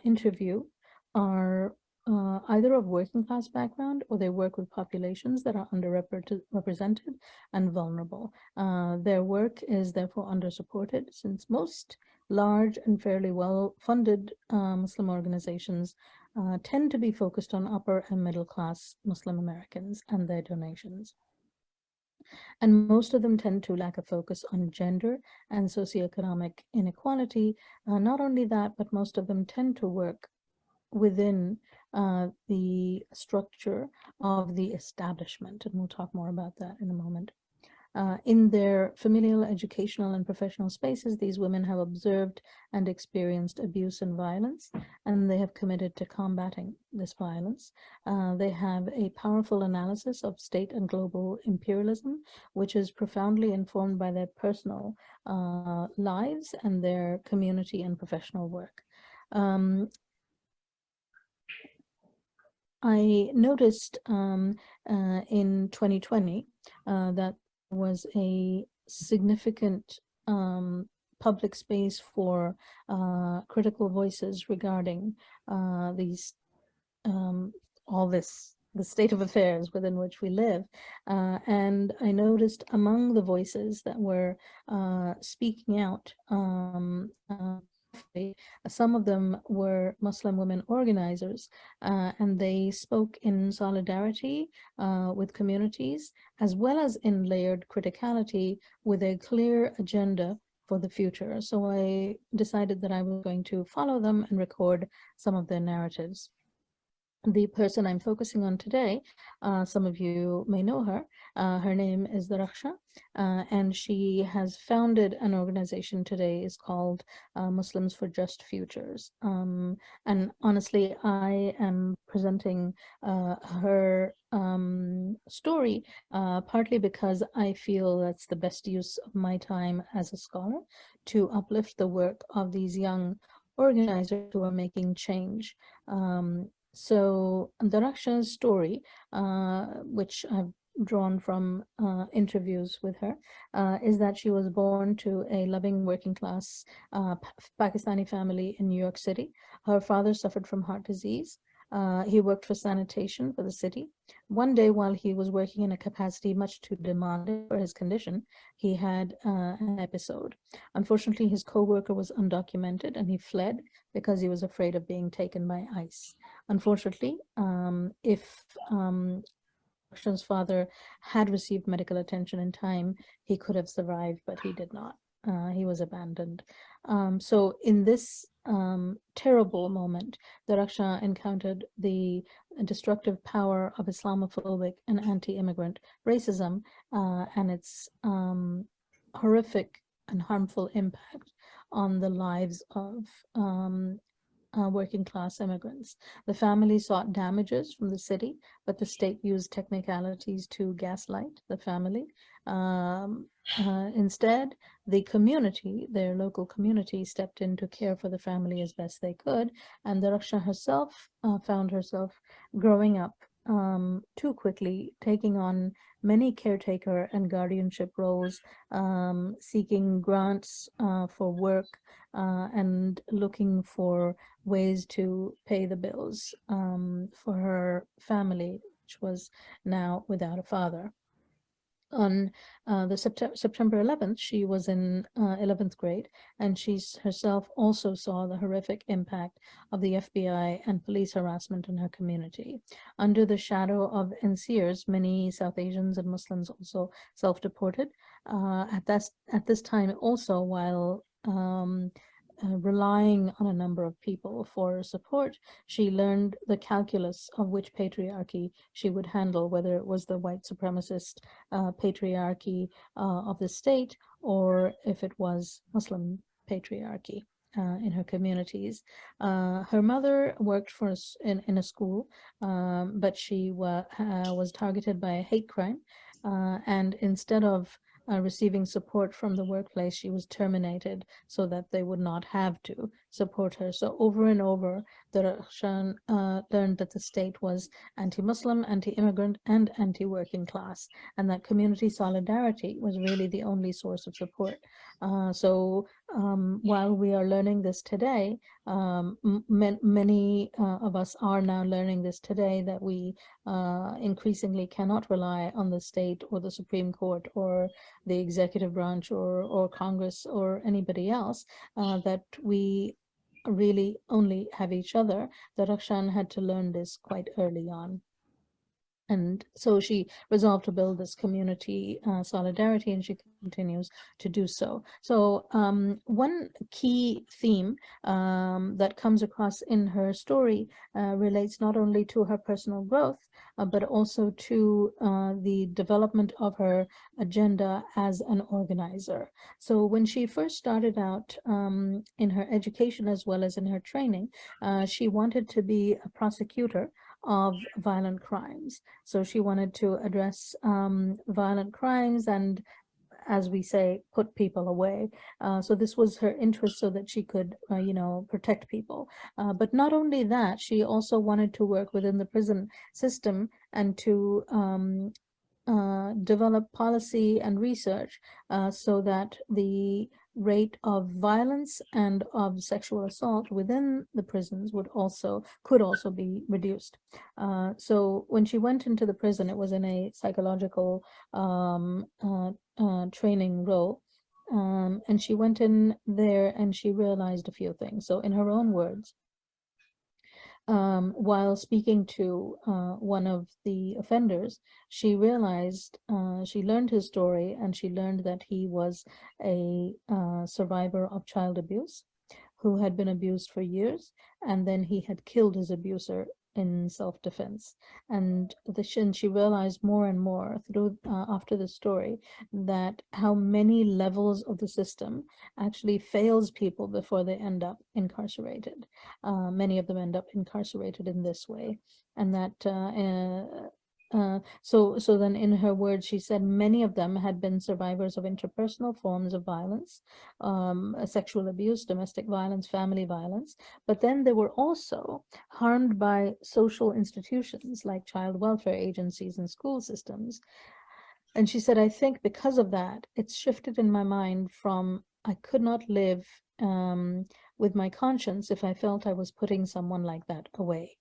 interview are either of working class background, or they work with populations that are underrepresented and vulnerable. Their work is therefore undersupported, since most large and fairly well-funded Muslim organizations tend to be focused on upper and middle class Muslim Americans and their donations. And most of them tend to lack a focus on gender and socioeconomic inequality. Not only that, but most of them tend to work within the structure of the establishment. And we'll talk more about that in a moment. In their familial, educational, and professional spaces, these women have observed and experienced abuse and violence, and they have committed to combating this violence. They have a powerful analysis of state and global imperialism, which is profoundly informed by their personal lives and their community and professional work. I noticed in 2020 that there was a significant public space for critical voices regarding these the state of affairs within which we live. And I noticed among the voices that were speaking out, some of them were Muslim women organizers, and they spoke in solidarity with communities, as well as in layered criticality with a clear agenda for the future. So I decided that I was going to follow them and record some of their narratives. The person I'm focusing on today, some of you may know her. Her name is Daraksha, and she has founded an organization today. It's called Muslims for Just Futures. And honestly, I am presenting her story partly because I feel that's the best use of my time as a scholar, to uplift the work of these young organizers who are making change. So Daraksha's story, which I've drawn from interviews with her, is that she was born to a loving working class Pakistani family in New York City. Her father suffered from heart disease. He worked for sanitation for the city. One day, while he was working in a capacity much too demanding for his condition, he had an episode. Unfortunately, his co-worker was undocumented and he fled because he was afraid of being taken by ICE. Unfortunately, if Daraksha's father had received medical attention in time, he could have survived, but he did not. He was abandoned. So in this terrible moment, Daraksha encountered the destructive power of Islamophobic and anti-immigrant racism and its horrific and harmful impact on the lives of working class immigrants. The family sought damages from the city, but the state used technicalities to gaslight the family. Instead, the community, their local community, stepped in to care for the family as best they could, and Daraksha herself found herself growing up too quickly, taking on many caretaker and guardianship roles, seeking grants for work, and looking for ways to pay the bills for her family, which was now without a father. On the September 11th, she was in 11th grade, and she herself also saw the horrific impact of the FBI and police harassment in her community. Under the shadow of NCers, many South Asians and Muslims also self-deported. At this time also, while relying on a number of people for support, she learned the calculus of which patriarchy she would handle, whether it was the white supremacist patriarchy of the state, or if it was Muslim patriarchy in her communities. Her mother worked for in a school, but she was targeted by a hate crime, and instead of receiving support from the workplace, she was terminated so that they would not have to support her. So over and over, Daraksha learned that the state was anti-Muslim, anti-immigrant, and anti-working class, and that community solidarity was really the only source of support. So while we are learning this today, many of us are now learning this today, that we increasingly cannot rely on the state or the Supreme Court or the executive branch or Congress or anybody else, that we really only have each other. Daraksha had to learn this quite early on. And so she resolved to build this community solidarity, and she continues to do so. So one key theme that comes across in her story relates not only to her personal growth, but also to the development of her agenda as an organizer. So when she first started out in her education as well as in her training, she wanted to be a prosecutor of violent crimes. So she wanted to address violent crimes and as we say, put people away. So this was her interest so that she could, protect people. But not only that, she also wanted to work within the prison system and to develop policy and research so that the rate of violence and of sexual assault within the prisons could also be reduced. So when she went into the prison, it was in a psychological training role. And she went in there and she realized a few things. So in her own words, while speaking to one of the offenders, she realized, she learned his story, and she learned that he was a survivor of child abuse who had been abused for years, and then he had killed his abuser in self-defense. And she realized more and more through after the story that how many levels of the system actually fails people before they end up incarcerated. Many of them end up incarcerated in this way, and that so then in her words, she said many of them had been survivors of interpersonal forms of violence, sexual abuse, domestic violence, family violence, but then they were also harmed by social institutions like child welfare agencies and school systems. And she said, I think because of that, it's shifted in my mind from I could not live with my conscience if I felt I was putting someone like that away.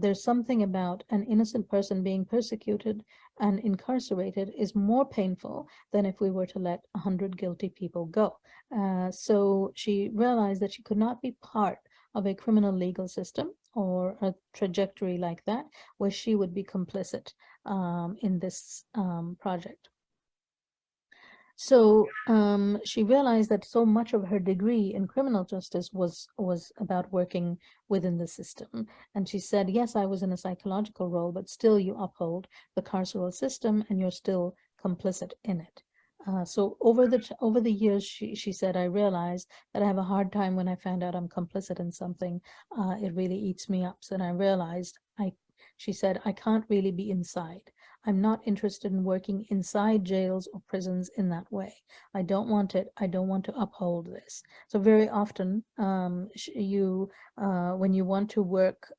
There's something about an innocent person being persecuted and incarcerated is more painful than if we were to let 100 guilty people go. So she realized that she could not be part of a criminal legal system or a trajectory like that, where she would be complicit in this project. So she realized that so much of her degree in criminal justice was about working within the system. And she said, yes, I was in a psychological role, but still you uphold the carceral system and you're still complicit in it. So over the years, she said, I realized that I have a hard time when I find out I'm complicit in something. It really eats me up. So then I realized, she said, I can't really be inside. I'm not interested in working inside jails or prisons in that way. I don't want it. I don't want to uphold this. So very often, when you want to work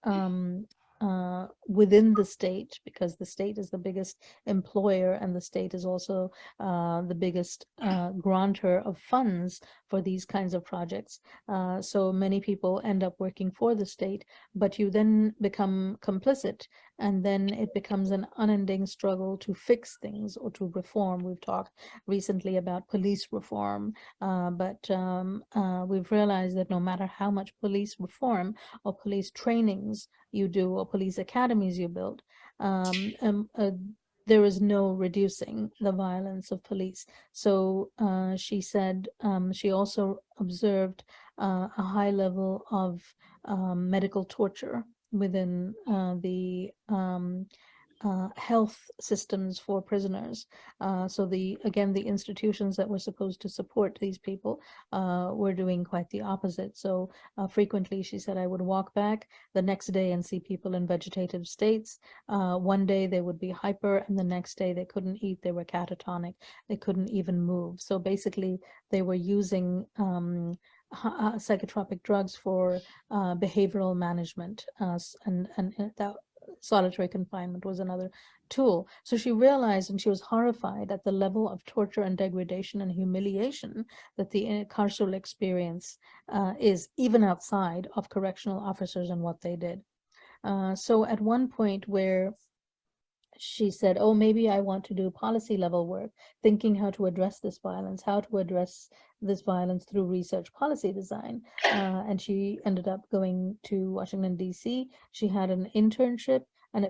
within the state, because the state is the biggest employer and the state is also the biggest grantor of funds for these kinds of projects. So many people end up working for the state, but you then become complicit, and then it becomes an unending struggle to fix things or to reform. We've talked recently about police reform, but we've realized that no matter how much police reform or police trainings you do or police academies you build, there is no reducing the violence of police. So she said she also observed a high level of medical torture within the health systems for prisoners. So the institutions that were supposed to support these people were doing quite the opposite. So frequently, she said, I would walk back the next day and see people in vegetative states. One day they would be hyper, and the next day they couldn't eat, they were catatonic, they couldn't even move. So basically, they were using psychotropic drugs for behavioral management, and that solitary confinement was another tool. So she realized, and she was horrified at the level of torture and degradation and humiliation that the carceral experience is, even outside of correctional officers and what they did. So at one point where she said, oh, maybe I want to do policy level work, thinking how to address this violence, through research policy design. And she ended up going to Washington, D.C. She had an internship, and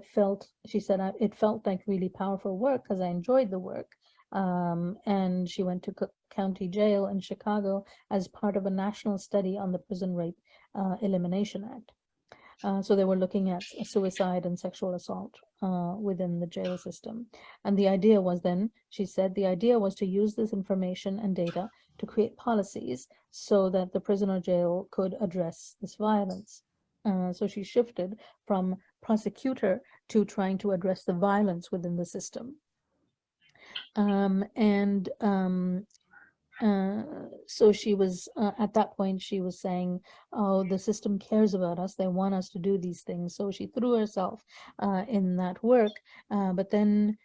she said, it felt like really powerful work because I enjoyed the work. And she went to Cook County Jail in Chicago as part of a national study on the Prison Rape Elimination Act. So they were looking at suicide and sexual assault within the jail system. And the idea was then, she said, the idea was to use this information and data to create policies so that the prison or jail could address this violence. So she shifted from prosecutor to trying to address the violence within the system. So she was, at that point, she was saying, oh, the system cares about us. They want us to do these things. So she threw herself in that work. But then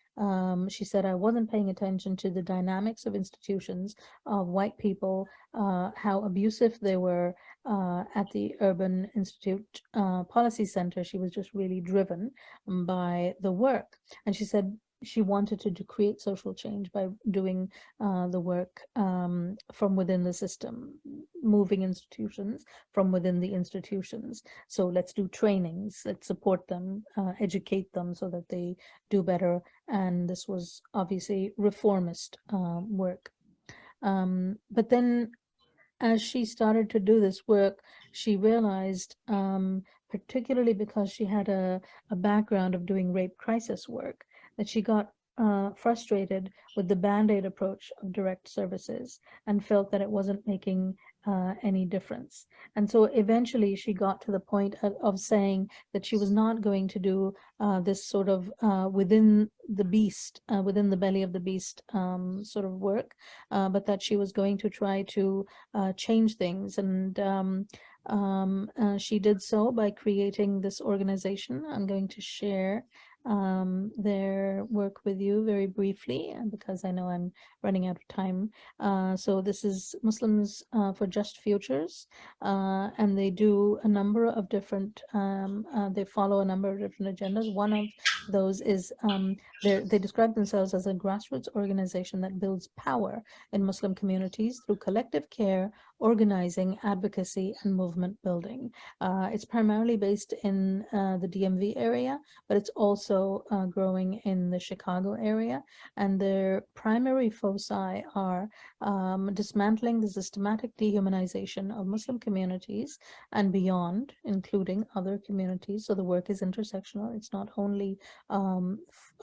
she said, I wasn't paying attention to the dynamics of institutions of white people, how abusive they were at the Urban Institute Policy Center. She was just really driven by the work. And she said, she wanted to create social change by doing the work from within the system, moving institutions from within the institutions. So let's do trainings, let's support them, educate them so that they do better. And this was obviously reformist work. But then as she started to do this work, she realized, particularly because she had a background of doing rape crisis work, that she got frustrated with the Band-Aid approach of direct services and felt that it wasn't making any difference. And so eventually she got to the point of saying that she was not going to do this sort of within the beast, within the belly of the beast sort of work, but that she was going to try to change things. And she did so by creating this organization. I'm going to share their work with you very briefly, because I know I'm running out of time. So this is Muslims for Just Futures, and they do a number of different, they follow a number of different agendas. One of those is they describe themselves as a grassroots organization that builds power in Muslim communities through collective care, organizing, advocacy, and movement building. It's primarily based in the DMV area, but it's also growing in the Chicago area. And their primary foci are dismantling the systematic dehumanization of Muslim communities and beyond, including other communities. So the work is intersectional. It's not only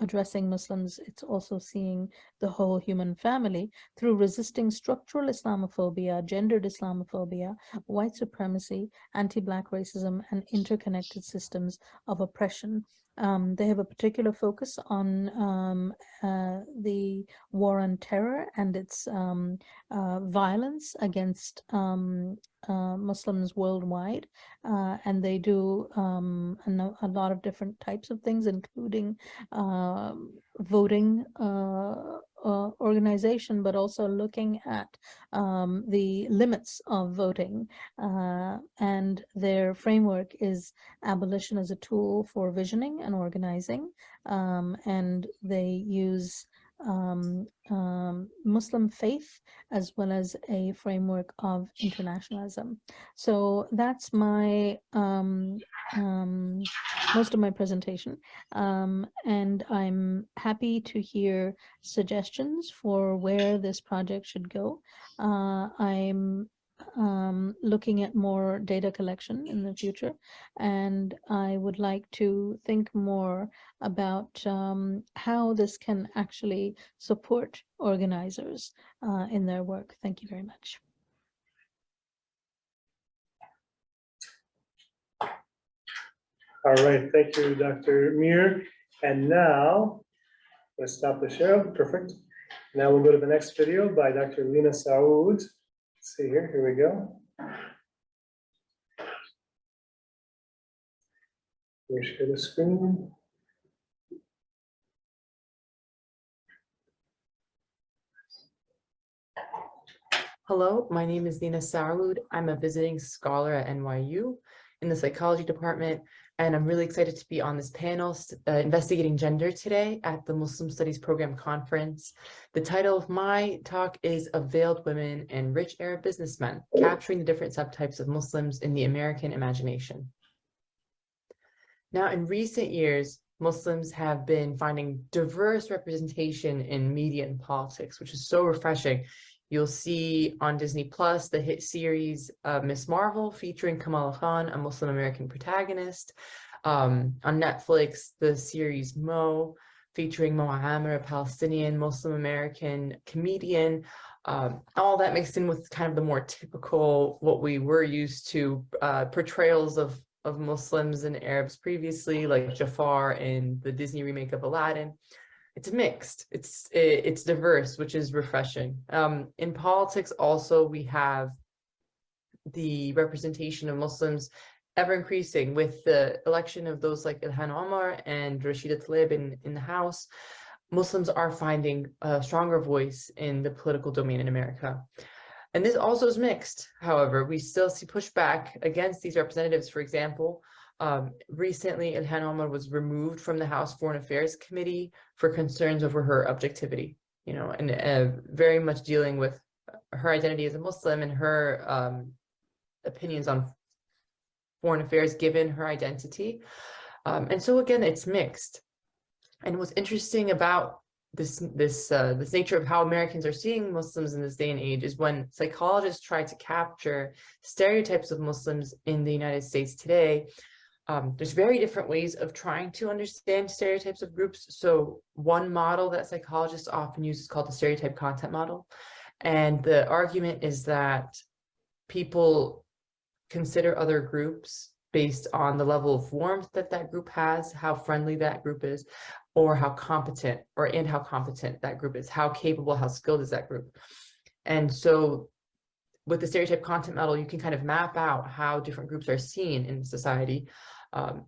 addressing Muslims, it's also seeing the whole human family through resisting structural Islamophobia, gendered Islamophobia, white supremacy, anti-Black racism, and interconnected systems of oppression. They have a particular focus on the war on terror and its violence against Muslims worldwide, and they do a lot of different types of things, including voting organization, but also looking at the limits of voting. And their framework is abolition as a tool for visioning and organizing, and they use Muslim faith as well as a framework of internationalism. So that's my most of my presentation, and I'm happy to hear suggestions for where this project should go. I'm looking at more data collection in the future, and I would like to think more about how this can actually support organizers in their work. Thank you very much. All right, thank you, Dr. Mir. And now, let's stop the share. Perfect. Now we'll go to the next video by Dr. Lina Saud. Let's see here we go. Let me share the screen. Hello, my name is Lina Saud. I'm a visiting scholar at NYU in the psychology department, and I'm really excited to be on this panel investigating gender today at the Muslim Studies Program Conference. The title of my talk is "A Veiled Women and Rich Arab Businessmen, Capturing the Different Subtypes of Muslims in the American Imagination." Now, in recent years, Muslims have been finding diverse representation in media and politics, which is so refreshing. You'll see on Disney Plus the hit series Ms. Marvel featuring Kamala Khan, a Muslim American protagonist. On Netflix, the series Mo, featuring Mo Amer, a Palestinian Muslim American comedian. All that mixed in with kind of the more typical, what we were used to, portrayals of Muslims and Arabs previously, like Jafar in the Disney remake of Aladdin. it's mixed. It's diverse, which is refreshing. In politics also, we have the representation of Muslims ever increasing with the election of those like Ilhan Omar and Rashida Tlaib in the House. Muslims are finding a stronger voice in the political domain in America. And this also is mixed. However, we still see pushback against these representatives. For example, recently Ilhan Omar was removed from the House Foreign Affairs Committee for concerns over her objectivity, and very much dealing with her identity as a Muslim and her opinions on foreign affairs given her identity. And so again, it's mixed. And what's interesting about this nature of how Americans are seeing Muslims in this day and age is when psychologists try to capture stereotypes of Muslims in the United States today, there's very different ways of trying to understand stereotypes of groups. So one model that psychologists often use is called the stereotype content model. And the argument is that people consider other groups based on the level of warmth that that group has, how friendly that group is, or how competent that group is, how capable, how skilled is that group. And so with the stereotype content model, you can kind of map out how different groups are seen in society.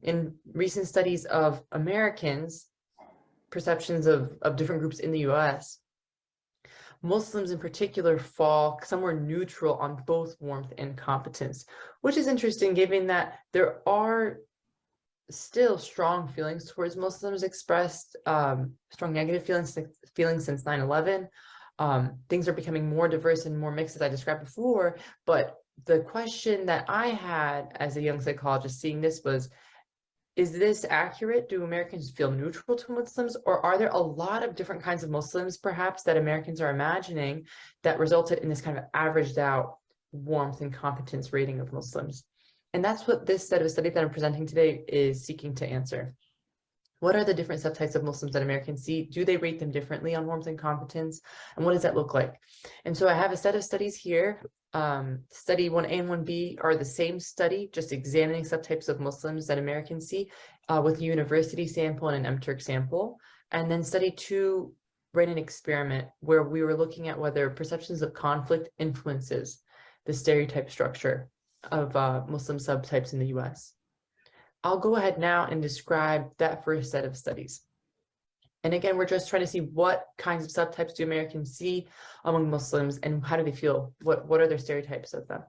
In recent studies of Americans' perceptions of different groups in the US, Muslims in particular fall somewhere neutral on both warmth and competence, which is interesting given that there are still strong feelings towards Muslims expressed, strong negative feelings since 9/11. Things are becoming more diverse and more mixed, as I described before. But the question that I had as a young psychologist seeing this was, is this accurate? Do Americans feel neutral to Muslims? Or are there a lot of different kinds of Muslims, perhaps, that Americans are imagining that resulted in this kind of averaged out warmth and competence rating of Muslims? And that's what this set of studies that I'm presenting today is seeking to answer. What are the different subtypes of Muslims that Americans see? Do they rate them differently on warmth and competence? And what does that look like? And so I have a set of studies here. Study 1A and 1B are the same study, just examining subtypes of Muslims that Americans see with a university sample and an MTurk sample. And then study 2 ran an experiment where we were looking at whether perceptions of conflict influences the stereotype structure of Muslim subtypes in the US. I'll go ahead now and describe that first set of studies. And again, we're just trying to see what kinds of subtypes do Americans see among Muslims and how do they feel? What are their stereotypes of them?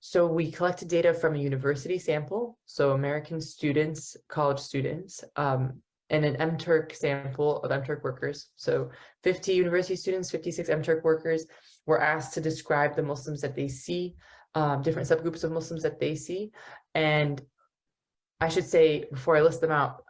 So we collected data from a university sample, so American students, college students, and an MTurk sample of MTurk workers. So 50 university students, 56 MTurk workers were asked to describe the Muslims that they see, different subgroups of Muslims that they see. And I should say, before I list them out,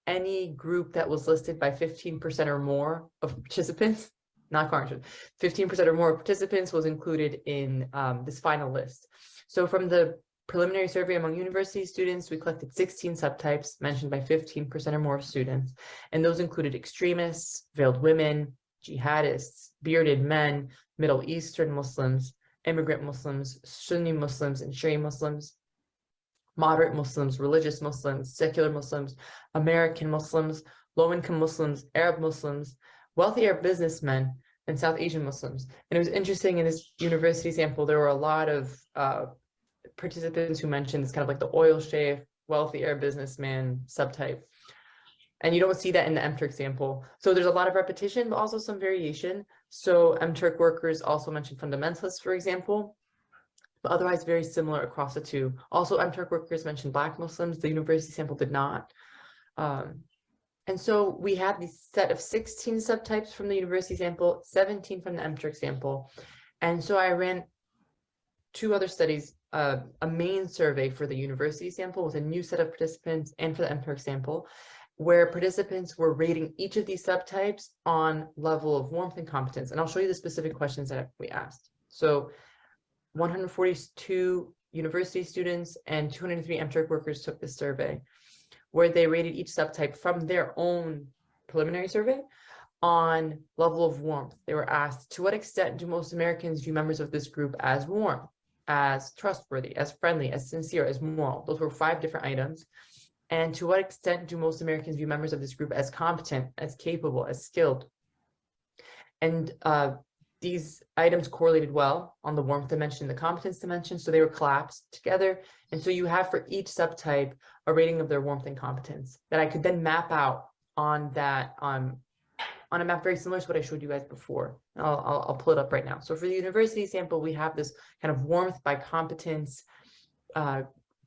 any group that was listed by 15% or more of participants, not cognition, 15% or more of participants was included in this final list. So from the preliminary survey among university students, we collected 16 subtypes mentioned by 15% or more of students. And those included extremists, veiled women, jihadists, bearded men, Middle Eastern Muslims, immigrant Muslims, Sunni Muslims, and Shia Muslims, moderate Muslims, religious Muslims, secular Muslims, American Muslims, low-income Muslims, Arab Muslims, wealthy Arab businessmen, and South Asian Muslims. And it was interesting in this university sample, there were a lot of participants who mentioned it's kind of like the oil sheikh, wealthy Arab businessman subtype. And you don't see that in the MTurk sample. So there's a lot of repetition, but also some variation. So MTurk workers also mentioned fundamentalists, for example, but otherwise very similar across the two. Also, MTurk workers mentioned Black Muslims. The university sample did not. And so we had this set of 16 subtypes from the university sample, 17 from the MTurk sample. And so I ran 2 other studies, a main survey for the university sample with a new set of participants and for the MTurk sample, where participants were rating each of these subtypes on level of warmth and competence. And I'll show you the specific questions that we asked. So 142 university students and 203 MTurk workers took this survey, where they rated each subtype from their own preliminary survey on level of warmth. They were asked, to what extent do most Americans view members of this group as warm, as trustworthy, as friendly, as sincere, as moral? Those were 5 different items. And to what extent do most Americans view members of this group as competent, as capable, as skilled? And these items correlated well on the warmth dimension, the competence dimension, so they were collapsed together. And so you have for each subtype a rating of their warmth and competence that I could then map out on that on a map very similar to what I showed you guys before. I'll pull it up right now. So for the university sample, we have this kind of warmth by competence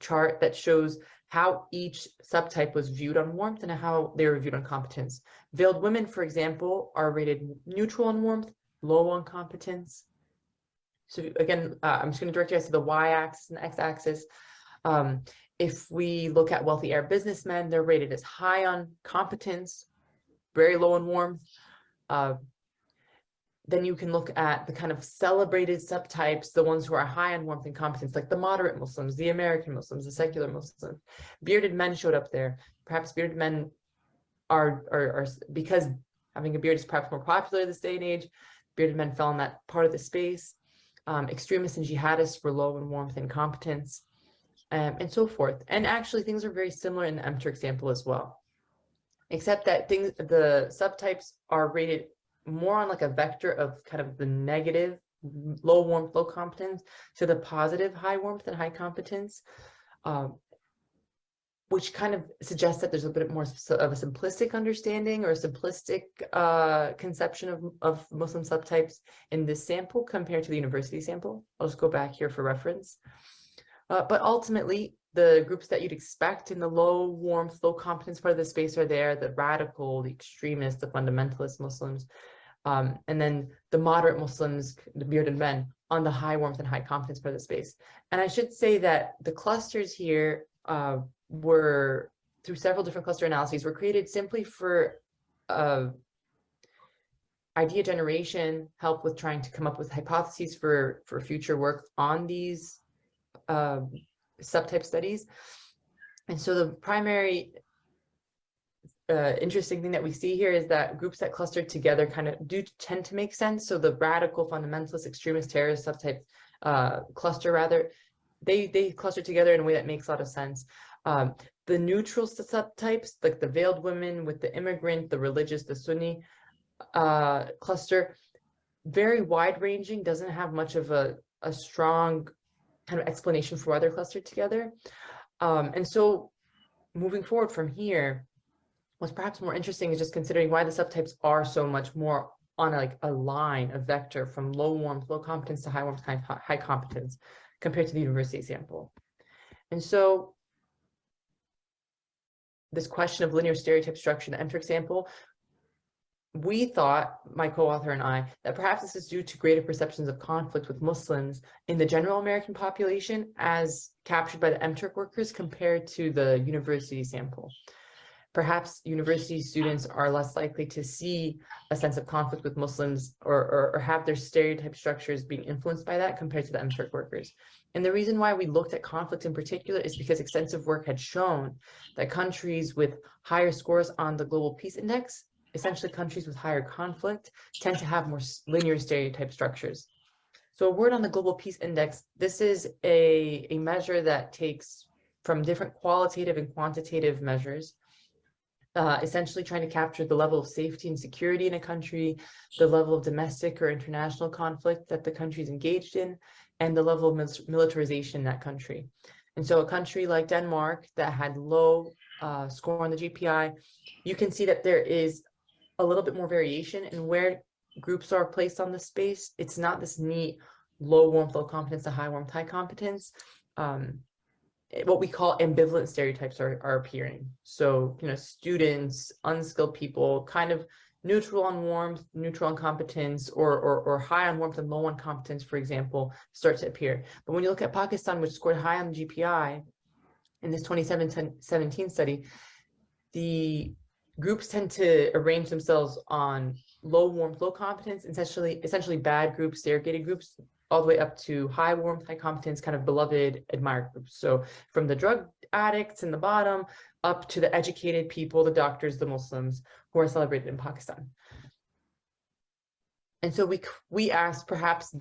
chart that shows how each subtype was viewed on warmth and how they were viewed on competence. Veiled women, for example, are rated neutral on warmth, low on competence. So again, I'm just going to direct you guys to the y-axis and the x-axis. If we look at wealthy Arab businessmen, they're rated as high on competence, very low on warmth. Then you can look at the kind of celebrated subtypes, the ones who are high on warmth and competence, like the moderate Muslims, the American Muslims, the secular Muslims. Bearded men showed up there. Perhaps bearded men are because having a beard is perhaps more popular this day and age, bearded men fell in that part of the space. Extremists and jihadists were low in warmth and competence, and so forth. And actually things are very similar in the MTER example as well, except that the subtypes are rated more on like a vector of kind of the negative, low warmth, low competence, to the positive, high warmth and high competence, which kind of suggests that there's a bit more of a simplistic understanding or a simplistic conception of Muslim subtypes in this sample compared to the university sample. I'll just go back here for reference. But ultimately, the groups that you'd expect in the low warmth, low competence part of the space are there: the radical, the extremists, the fundamentalist Muslims, and then the moderate Muslims, the bearded men, on the high warmth and high competence part of the space. And I should say that the clusters here were, through several different cluster analyses, were created simply for idea generation, help with trying to come up with hypotheses for future work on these subtype studies. And so the primary interesting thing that we see here is that groups that cluster together kind of do tend to make sense. So the radical, fundamentalist, extremist, terrorist subtype cluster, rather, they cluster together in a way that makes a lot of sense. The neutral subtypes, like the veiled women with the immigrant, the religious, the Sunni cluster, very wide ranging, doesn't have much of a strong kind of explanation for why they're clustered together. And so moving forward from here, what's perhaps more interesting is just considering why the subtypes are so much more on a line, a vector from low warmth, low competence to high warmth, high competence compared to the university sample. And so this question of linear stereotype structure in the MTER example, we thought, my co-author and I, that perhaps this is due to greater perceptions of conflict with Muslims in the general American population as captured by the MTER workers compared to the university sample. Perhaps university students are less likely to see a sense of conflict with Muslims or have their stereotype structures being influenced by that compared to the MTER workers. And the reason why we looked at conflict in particular is because extensive work had shown that countries with higher scores on the Global Peace Index, essentially countries with higher conflict, tend to have more linear stereotype structures. So a word on the Global Peace Index, this is a measure that takes from different qualitative and quantitative measures, essentially trying to capture the level of safety and security in a country, the level of domestic or international conflict that the country is engaged in, and the level of militarization in that country. And so a country like Denmark that had low score on the GPI, you can see that there is a little bit more variation in where groups are placed on the space. It's not this neat low warmth, low competence to high warmth, high competence. What we call ambivalent stereotypes are appearing. So, students, unskilled people, kind of neutral on warmth, neutral on competence, or high on warmth and low on competence, for example, start to appear. But when you look at Pakistan, which scored high on the GPI in this 2017 study, the groups tend to arrange themselves on low warmth, low competence, essentially bad groups, segregated groups, all the way up to high warmth, high competence, kind of beloved, admired groups. So from the drug addicts in the bottom up to the educated people, the doctors, the Muslims, who are celebrated in Pakistan. And so we asked perhaps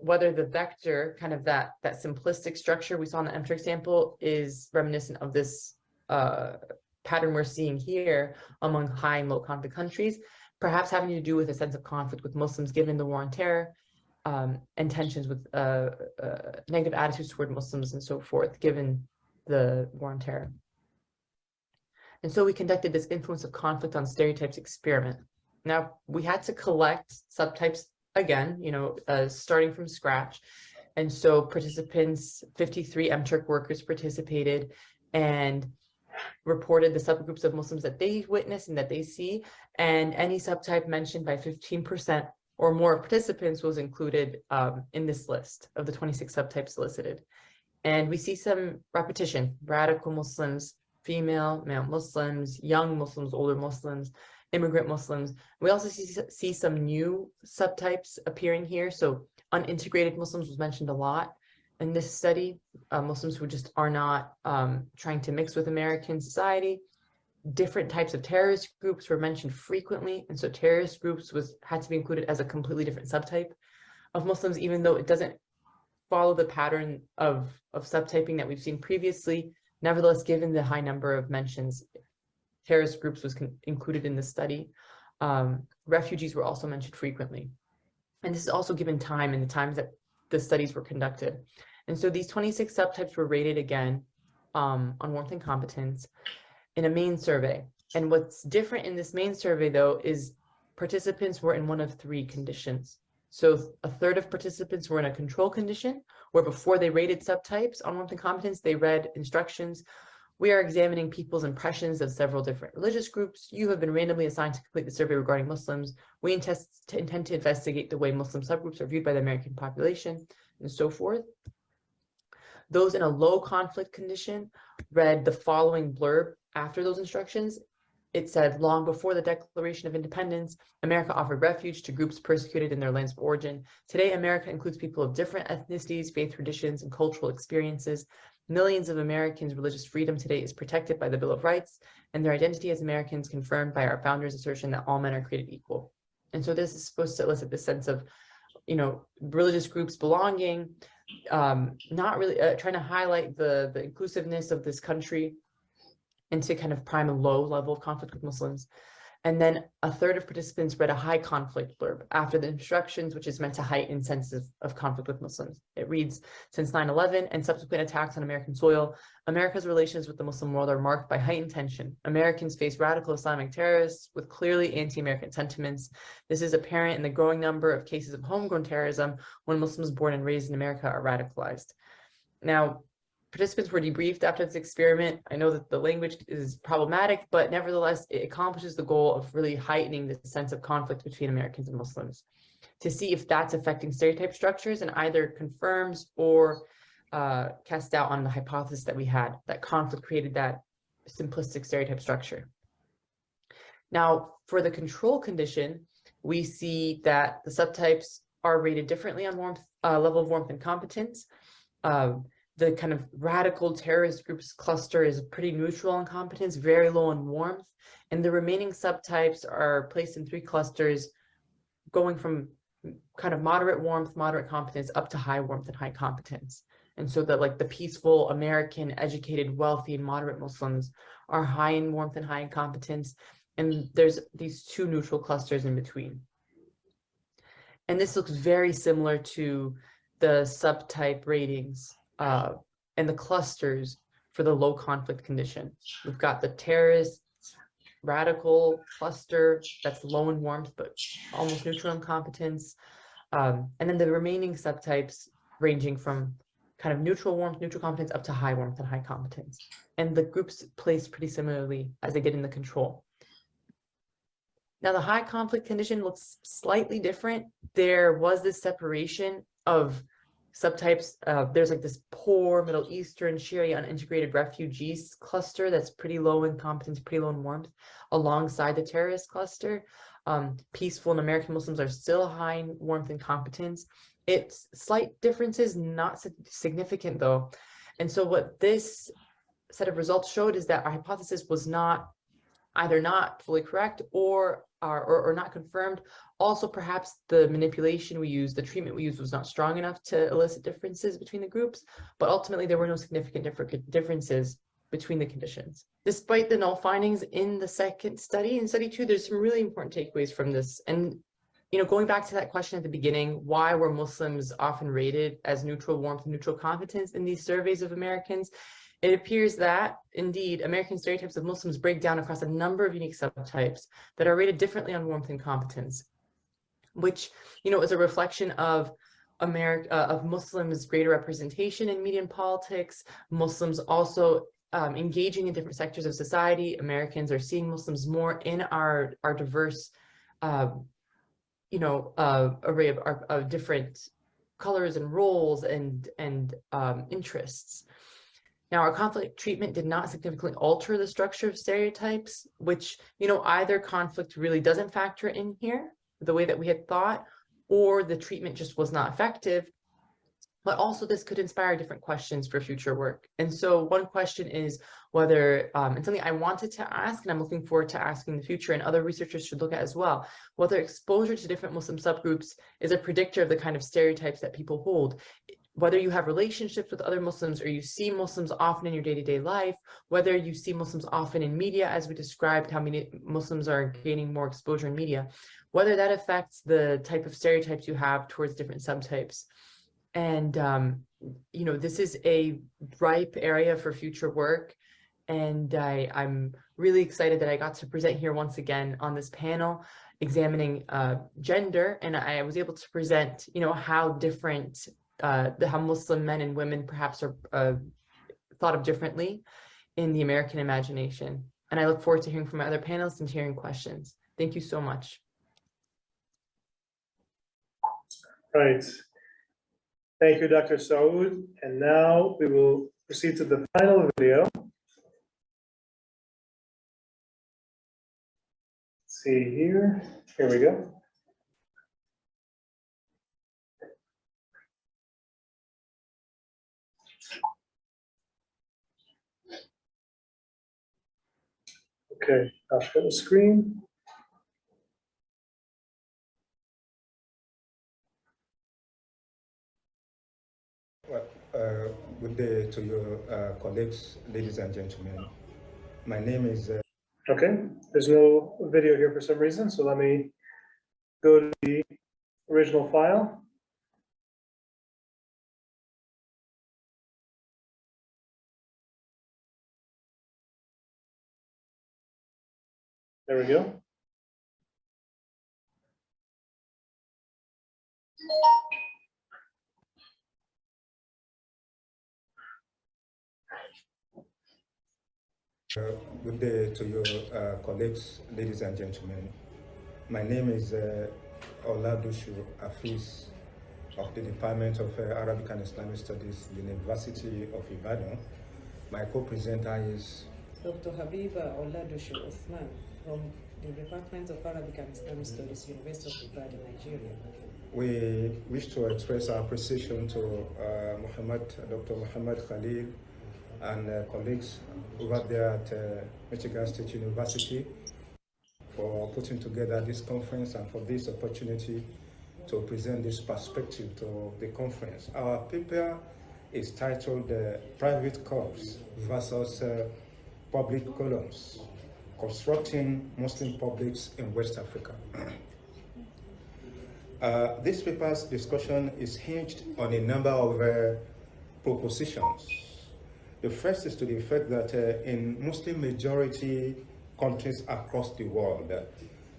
whether the vector, kind of that simplistic structure we saw in the MTER example, is reminiscent of this pattern we're seeing here among high and low conflict countries, perhaps having to do with a sense of conflict with Muslims given the war on terror, and tensions with negative attitudes toward Muslims and so forth, given the war on terror. And so we conducted this influence of conflict on stereotypes experiment. Now, we had to collect subtypes again, starting from scratch. And so participants, 53 MTurk workers participated and reported the subgroups of Muslims that they witness and that they see, and any subtype mentioned by 15% or more participants was included in this list of the 26 subtypes solicited. And we see some repetition: radical Muslims, female, male Muslims, young Muslims, older Muslims, immigrant Muslims. We also see some new subtypes appearing here. So unintegrated Muslims was mentioned a lot in this study, Muslims who just are not trying to mix with American society. Different types of terrorist groups were mentioned frequently, and so terrorist groups had to be included as a completely different subtype of Muslims, even though it doesn't follow the pattern of subtyping that we've seen previously. Nevertheless, given the high number of mentions, terrorist groups was included in the study. Refugees were also mentioned frequently. And this is also given time in the times that the studies were conducted. And so these 26 subtypes were rated again on warmth and competence in a main survey. And what's different in this main survey, though, is participants were in one of three conditions. So a third of participants were in a control condition, where before they rated subtypes on warmth and competence, they read instructions. We are examining people's impressions of several different religious groups. You have been randomly assigned to complete the survey regarding Muslims. We intend to investigate the way Muslim subgroups are viewed by the American population, and so forth. Those in a low conflict condition read the following blurb after those instructions. It said, long before the Declaration of Independence, America offered refuge to groups persecuted in their lands of origin. Today, America includes people of different ethnicities, faith traditions, and cultural experiences. Millions of Americans' religious freedom today is protected by the Bill of Rights, and their identity as Americans confirmed by our founders' assertion that all men are created equal. And so this is supposed to elicit this sense of, religious groups belonging, not really trying to highlight the inclusiveness of this country, and to kind of prime a low level of conflict with Muslims. And then a third of participants read a high conflict blurb after the instructions, which is meant to heighten sense of conflict with Muslims. It reads, since 9/11 and subsequent attacks on American soil, America's relations with the Muslim world are marked by heightened tension. Americans face radical Islamic terrorists with clearly anti-American sentiments. This is apparent in the growing number of cases of homegrown terrorism when Muslims born and raised in America are radicalized. Now, participants were debriefed after this experiment. I know that the language is problematic, but nevertheless, it accomplishes the goal of really heightening the sense of conflict between Americans and Muslims, to see if that's affecting stereotype structures, and either confirms or casts doubt on the hypothesis that we had, that conflict created that simplistic stereotype structure. Now, for the control condition, we see that the subtypes are rated differently on warmth, level of warmth and competence. The kind of radical terrorist groups cluster is pretty neutral on competence, very low on warmth, and the remaining subtypes are placed in three clusters, going from kind of moderate warmth, moderate competence, up to high warmth and high competence. And so that, like, the peaceful American, educated, wealthy, and moderate Muslims are high in warmth and high in competence, and there's these two neutral clusters in between. And this looks very similar to the subtype ratings and the clusters for the low conflict condition. We've got the terrorist radical cluster that's low in warmth but almost neutral in competence, and then the remaining subtypes ranging from kind of neutral warmth, neutral competence, up to high warmth and high competence. And the groups placed pretty similarly as they did in the control. Now, the high conflict condition looks slightly different. There was this separation of subtypes. There's like this poor Middle Eastern Sharia unintegrated refugees cluster that's pretty low in competence, pretty low in warmth, alongside the terrorist cluster. Peaceful and American Muslims are still high in warmth and competence. It's slight differences, not significant though. And so what this set of results showed is that our hypothesis was either not fully correct or not confirmed. Also, perhaps the manipulation we used, the treatment we used, was not strong enough to elicit differences between the groups, but ultimately there were no significant differences between the conditions. Despite the null findings in the second study, in study 2, there's some really important takeaways from this. And going back to that question at the beginning, why were Muslims often rated as neutral warmth and neutral competence in these surveys of Americans? It appears that, indeed, American stereotypes of Muslims break down across a number of unique subtypes that are rated differently on warmth and competence, which, is a reflection of Muslims' greater representation in media and politics, Muslims also engaging in different sectors of society. Americans are seeing Muslims more in our diverse array of different colors and roles and interests. Now, our conflict treatment did not significantly alter the structure of stereotypes, which, either conflict really doesn't factor in here the way that we had thought, or the treatment just was not effective. But also this could inspire different questions for future work. And so one question is whether, and something I wanted to ask, and I'm looking forward to asking in the future, and other researchers should look at as well, whether exposure to different Muslim subgroups is a predictor of the kind of stereotypes that people hold. Whether you have relationships with other Muslims or you see Muslims often in your day-to-day life, whether you see Muslims often in media, as we described how many Muslims are gaining more exposure in media, whether that affects the type of stereotypes you have towards different subtypes. And, this is a ripe area for future work. And I'm really excited that I got to present here once again on this panel examining gender. And I was able to present, how different, how Muslim men and women perhaps are thought of differently in the American imagination. And I look forward to hearing from my other panelists and hearing questions. Thank you so much. Right. Thank you, Dr. Saud. And now we will proceed to the final video. Let's see here. Here we go. Okay, I'll share the screen. Good day to your colleagues, ladies and gentlemen. My name is... Okay, there's no video here for some reason, so let me go to the original file. There we go. Good day to your colleagues, ladies and gentlemen. My name is Oladosu-Afis of the Department of Arabic and Islamic Studies, University of Ibadan. My co-presenter is Dr. Habibat Oladosu-Uthman from the Department of Arabic and Islamic Studies, University of Ibadan, Nigeria. We wish to express our appreciation to Dr. Muhammad Khalil and colleagues over there at Michigan State University for putting together this conference and for this opportunity to present this perspective to the conference. Our paper is titled Private Corps versus Public Columns, Constructing Muslim Publics in West Africa. This paper's discussion is hinged on a number of propositions. The first is to the effect that in Muslim majority countries across the world,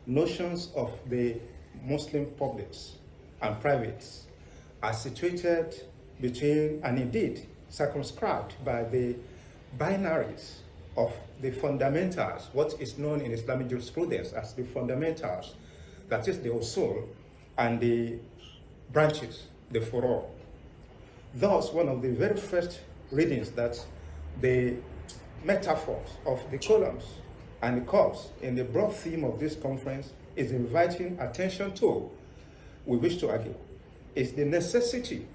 notions of the Muslim publics and privates are situated between, and indeed circumscribed by, the binaries of the fundamentals, what is known in Islamic jurisprudence as the fundamentals, that is the usul, and the branches, the furu'. Thus, one of the very first readings that the metaphors of the columns and the corps in the broad theme of this conference is inviting attention to, we wish to argue, is the necessity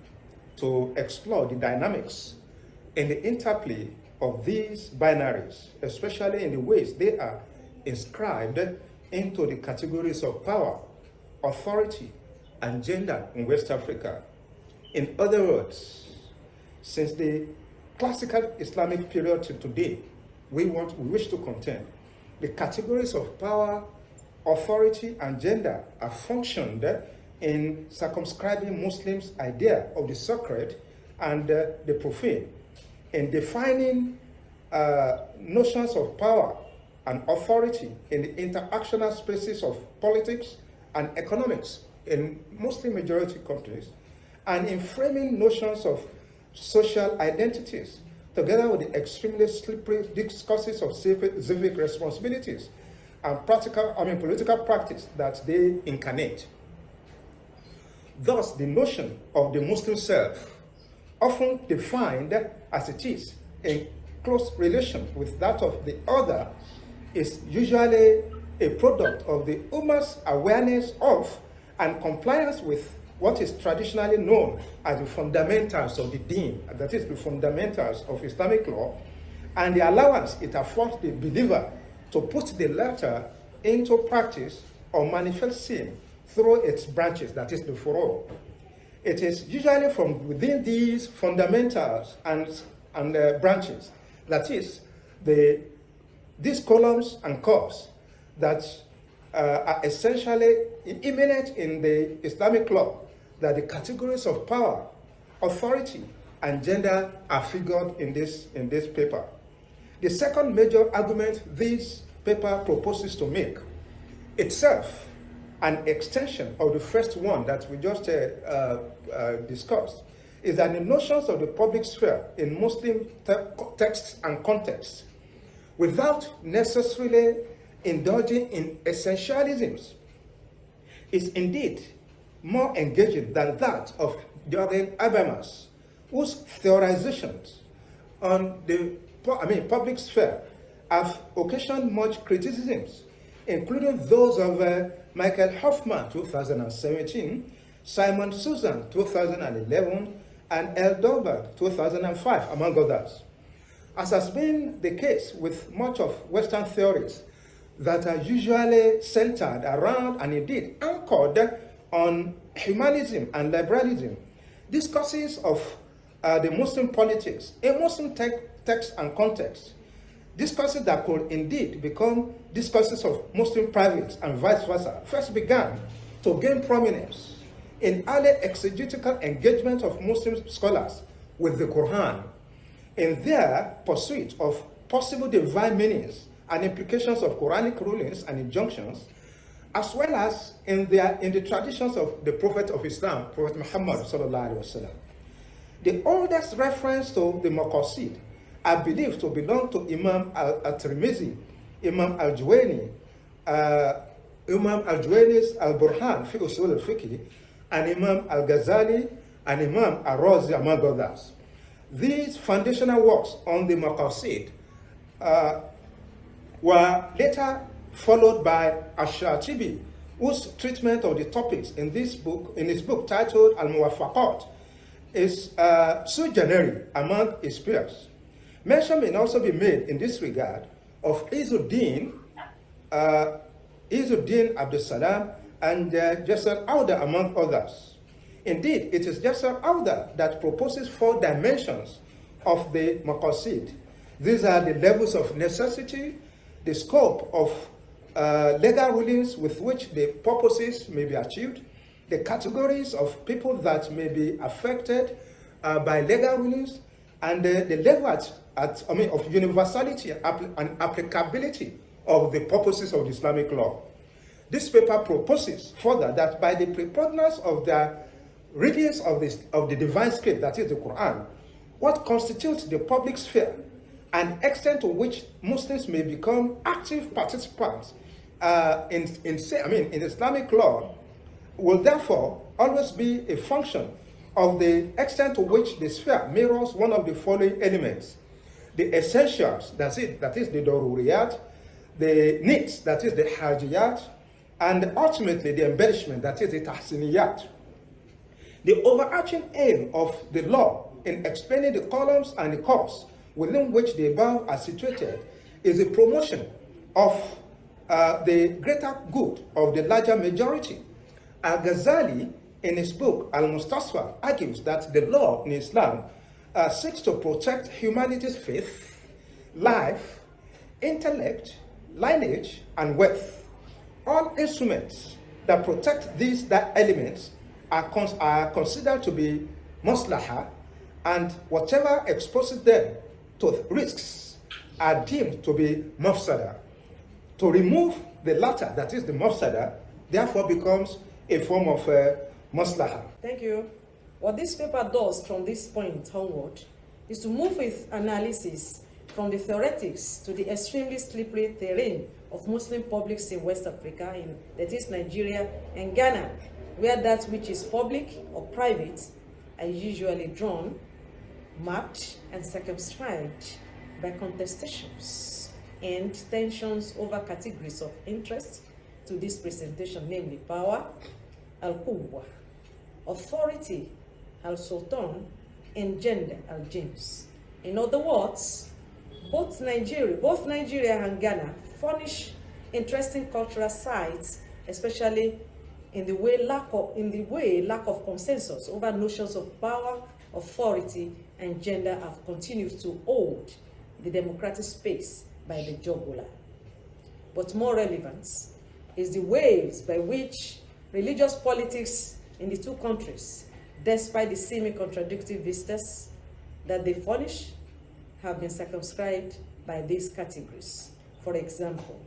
to explore the dynamics in the interplay of these binaries, especially in the ways they are inscribed into the categories of power, authority, and gender in West Africa. In other words, since the classical Islamic period to today, we wish to contend. The categories of power, authority, and gender have functioned in circumscribing Muslims' idea of the sacred and the profane, in defining notions of power and authority in the interactional spaces of politics and economics in Muslim majority countries, and in framing notions of social identities, together with the extremely slippery discourses of civic responsibilities and political practice that they incarnate. Thus, the notion of the Muslim self, often defined as it is in close relation with that of the other, is usually a product of the Ummah's awareness of and compliance with what is traditionally known as the fundamentals of the deen, that is, the fundamentals of Islamic law, and the allowance it affords the believer to put the latter into practice or manifesting through its branches, that is, the furor. It is usually from within these fundamentals and branches, that is, these columns and curves that are essentially immanent in the Islamic law, that the categories of power, authority, and gender are figured in this paper. The second major argument this paper proposes to make, itself an extension of the first one that we just discussed, is that the notions of the public sphere in Muslim texts and contexts, without necessarily indulging in essentialisms, is indeed more engaging than that of Jordan Habermas, whose theorizations on the public sphere have occasioned much criticisms, including those of Michael Hoffman, 2017, Simon Susan, 2011, and L. Dolberg, 2005, among others. As has been the case with much of Western theories that are usually centered around and indeed anchored on humanism and liberalism, discussions of the Muslim politics in Muslim text and context, discussions that could indeed become discussions of Muslim privates and vice versa, first began to gain prominence in early exegetical engagement of Muslim scholars with the Quran, in their pursuit of possible divine meanings and implications of Quranic rulings and injunctions, as well as in the traditions of the Prophet of Islam, Prophet Muhammad sallallahu alaihi wasallam. The oldest reference to the Maqasid are believed to belong to Imam al-Tirmidhi, Imam al-Juwayni, Imam al-Juwayni's al-Burhan fi usul al-Fiqh, and Imam al-Ghazali and Imam al-Razi, among others. These foundational works on the Maqasid were later followed by Ash-Shatibi, whose treatment of the topics in his book titled Al-Muwafaqat is sui generis among his peers. Mention may also be made in this regard of Izzuddin Abdul Salam and Jasser Auda, among others. Indeed, it is Jasser Auda that proposes 4 dimensions of the Maqasid. These are the levels of necessity, the scope of legal rulings with which the purposes may be achieved, the categories of people that may be affected by legal rulings, and the level of universality and applicability of the purposes of the Islamic law. This paper proposes further that by the preponderance of the readings of the divine script, that is the Quran, what constitutes the public sphere and extent to which Muslims may become active participants in Islamic law will therefore always be a function of the extent to which the sphere mirrors one of the following elements: the essentials, that is the daruriyat, the needs, that is the hajiyat, and ultimately the embellishment, that is the tahsiniyat. The overarching aim of the law in explaining the columns and the curves within which the above are situated is the promotion of the greater good of the larger majority. Al-Ghazali, in his book Al-Mustasfa, argues that the law in Islam seeks to protect humanity's faith, life, intellect, lineage, and wealth. All instruments that protect these elements are considered to be maslaha, and whatever exposes them to risks are deemed to be mafsada. To remove the latter, that is the mafsada, therefore becomes a form of maslaha. Thank you. What this paper does from this point onward is to move with analysis from the theoretics to the extremely slippery terrain of Muslim publics in West Africa, that is Nigeria and Ghana, where that which is public or private are usually drawn, mapped, and circumscribed by contestations and tensions over categories of interest to this presentation, namely power, al-quwwa, authority, al-sultan, and gender, al-jins. In other words, both Nigeria and Ghana furnish interesting cultural sites, especially in the way lack of consensus over notions of power, authority, and gender have continued to hold the democratic space by the jugular. But more relevant is the ways by which religious politics in the two countries, despite the semi-contradictory vistas that they furnish, have been circumscribed by these categories. For example,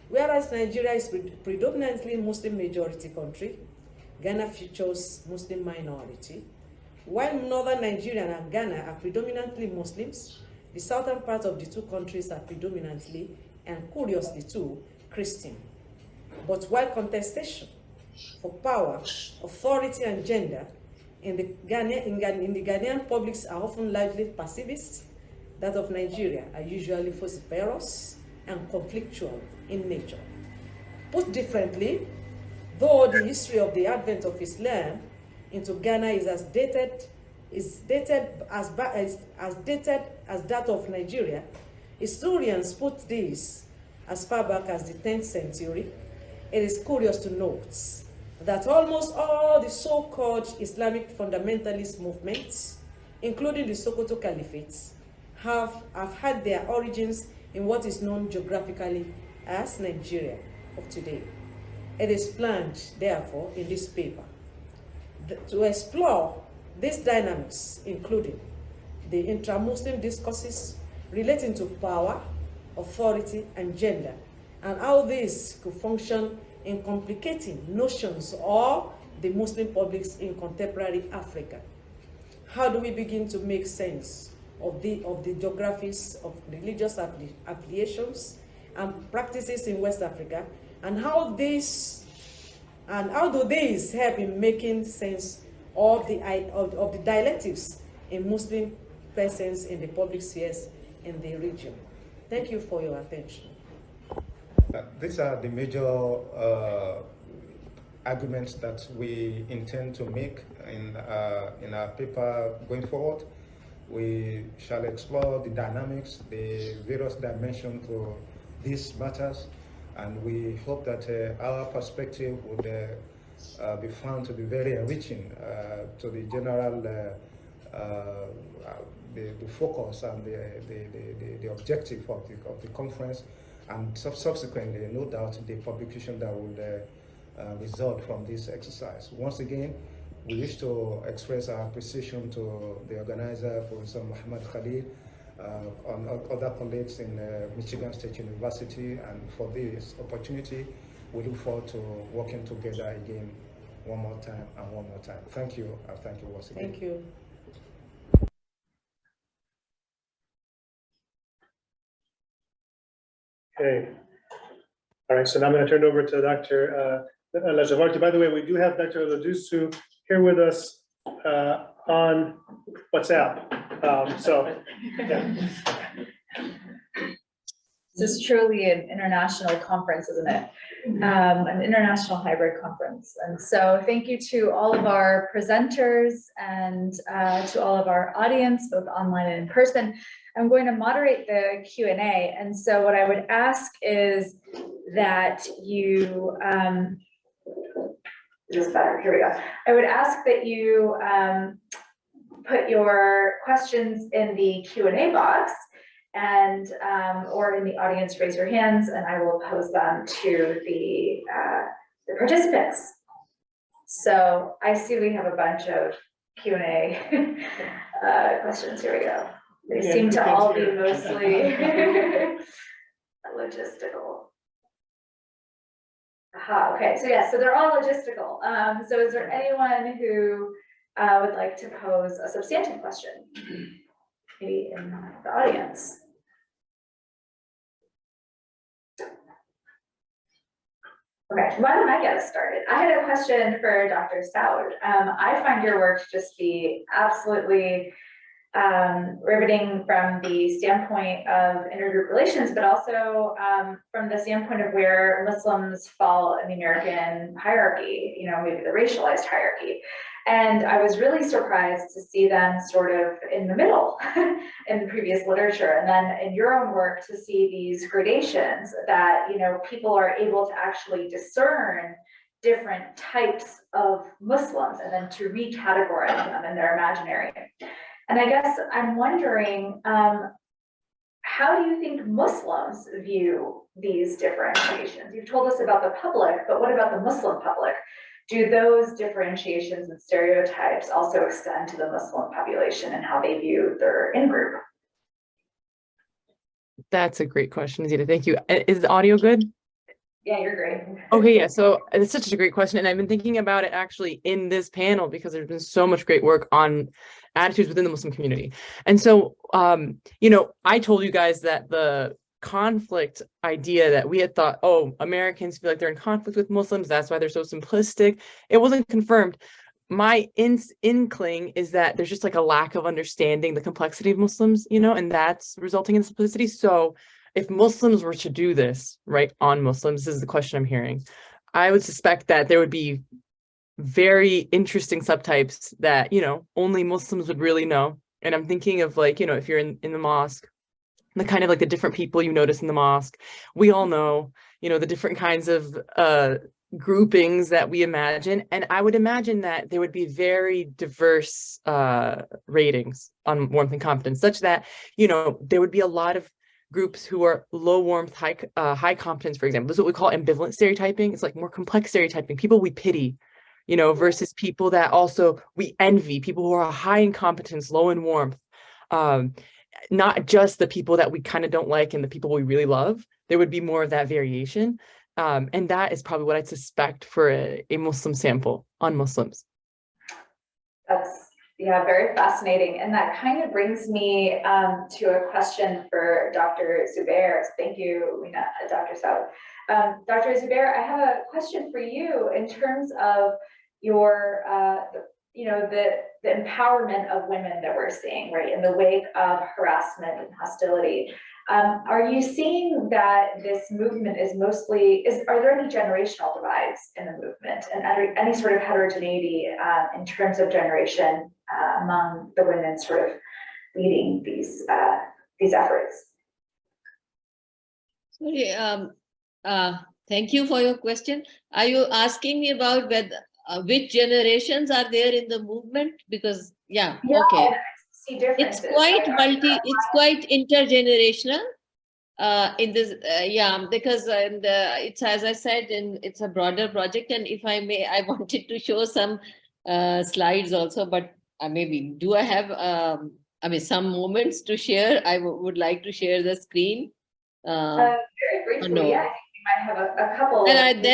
whereas Nigeria is predominantly Muslim majority country, Ghana features Muslim minority. While northern Nigeria and Ghana are predominantly Muslims, the southern part of the two countries are predominantly, and curiously too, Christian. But while contestation for power, authority, and gender in the Ghanaian publics are often largely pacifist, that of Nigeria are usually vociferous and conflictual in nature. Put differently, though the history of the advent of Islam into Ghana is as dated as that of Nigeria, historians put this as far back as the 10th century. It is curious to note that almost all the so-called Islamic fundamentalist movements, including the Sokoto Caliphates, have had their origins in what is known geographically as Nigeria of today. It is planned, therefore, in this paper, to explore these dynamics, including the intra-Muslim discourses relating to power, authority, and gender, and how these could function in complicating notions of the Muslim publics in contemporary Africa. How do we begin to make sense of the geographies of religious affiliations and practices in West Africa, and how do these help in making sense of the dialectics in Muslim presence in the public spheres in the region? Thank you for your attention. These are the major arguments that we intend to make in our paper going forward. We shall explore the dynamics, the various dimensions to these matters, and we hope that our perspective would be found to be very enriching to the general the focus and the objective of the conference, and subsequently, no doubt, the publication that would result from this exercise. Once again, we wish to express our appreciation to the organizer, Professor Muhammad Khalid, on other colleagues in Michigan State University, and for this opportunity, we look forward to working together again one more time and one more time. Thank you, and thank you once again. Thank you. Okay. All right, so now I'm going to turn it over to Dr. Lajevardi. By the way, we do have Dr. Oladosu here with us on WhatsApp. Yeah. This is truly an international conference, isn't it? An international hybrid conference. And so thank you to all of our presenters and to all of our audience, both online and in person. I'm going to moderate the Q&A. And so what I would ask is that you, is this better? Here we go. I would ask that you put your questions in the Q&A box and, or in the audience, raise your hands and I will pose them to the participants. So I see we have a bunch of Q&A questions. Here we go. They seem to all be mostly logistical. Aha, okay, so yes, so they're all logistical. So is there anyone who would like to pose a substantive question? Maybe in the audience. Okay, why don't I get us started? I had a question for Dr. Saud. I find your work to just be absolutely riveting from the standpoint of intergroup relations, but also from the standpoint of where Muslims fall in the American hierarchy, you know, maybe the racialized hierarchy. And I was really surprised to see them sort of in the middle in previous literature. And then in your own work to see these gradations that, you know, people are able to actually discern different types of Muslims and then to recategorize them in their imaginary. And I guess I'm wondering, how do you think Muslims view these differentiations? You've told us about the public, but what about the Muslim public? Do those differentiations and stereotypes also extend to the Muslim population and how they view their in-group? That's a great question, Nazita. Thank you. Is the audio good? Yeah, you're great. Okay, yeah, so it's such a great question. And I've been thinking about it actually in this panel because there's been so much great work on attitudes within the Muslim community. And so, you know, I told you guys that the conflict idea that we had thought, oh, Americans feel like they're in conflict with Muslims, that's why they're so simplistic. It wasn't confirmed. My inkling is that there's just like a lack of understanding the complexity of Muslims, you know, and that's resulting in simplicity. So if Muslims were to do this, right, on Muslims, this is the question I'm hearing, I would suspect that there would be very interesting subtypes that, you know, only Muslims would really know. And I'm thinking of like, you know, if you're in the mosque, the kind of like the different people you notice in the mosque. We all know, you know, the different kinds of groupings that we imagine. And I would imagine that there would be very diverse ratings on warmth and competence, such that, you know, there would be a lot of groups who are low warmth, high competence, for example. This is what we call ambivalent stereotyping. It's like more complex stereotyping, people we pity, you know, versus people that also we envy, people who are high in competence, low in warmth. Not just the people that we kind of don't like and the people we really love. There would be more of that variation. And that is probably what I'd suspect for a Muslim sample on Muslims. That's, yeah, very fascinating. And that kind of brings me to a question for Dr. Zubair. Thank you, Lina, Dr. Saud. Dr. Zubair, I have a question for you in terms of your, you know, the empowerment of women that we're seeing, right, in the wake of harassment and hostility. Are you seeing that this movement is mostly, are there any generational divides in the movement and any sort of heterogeneity in terms of generation among the women sort of leading these efforts? Sorry, thank you for your question. Are you asking me about whether which generations are there in the movement? Because yeah, okay. It's quite intergenerational in this, yeah, because it's, as I said, it's a broader project. And if I may, I wanted to show some slides also, but maybe do I have, I mean, some moments to share? I would like to share the screen. Very briefly, no. Yeah. I have a couple. And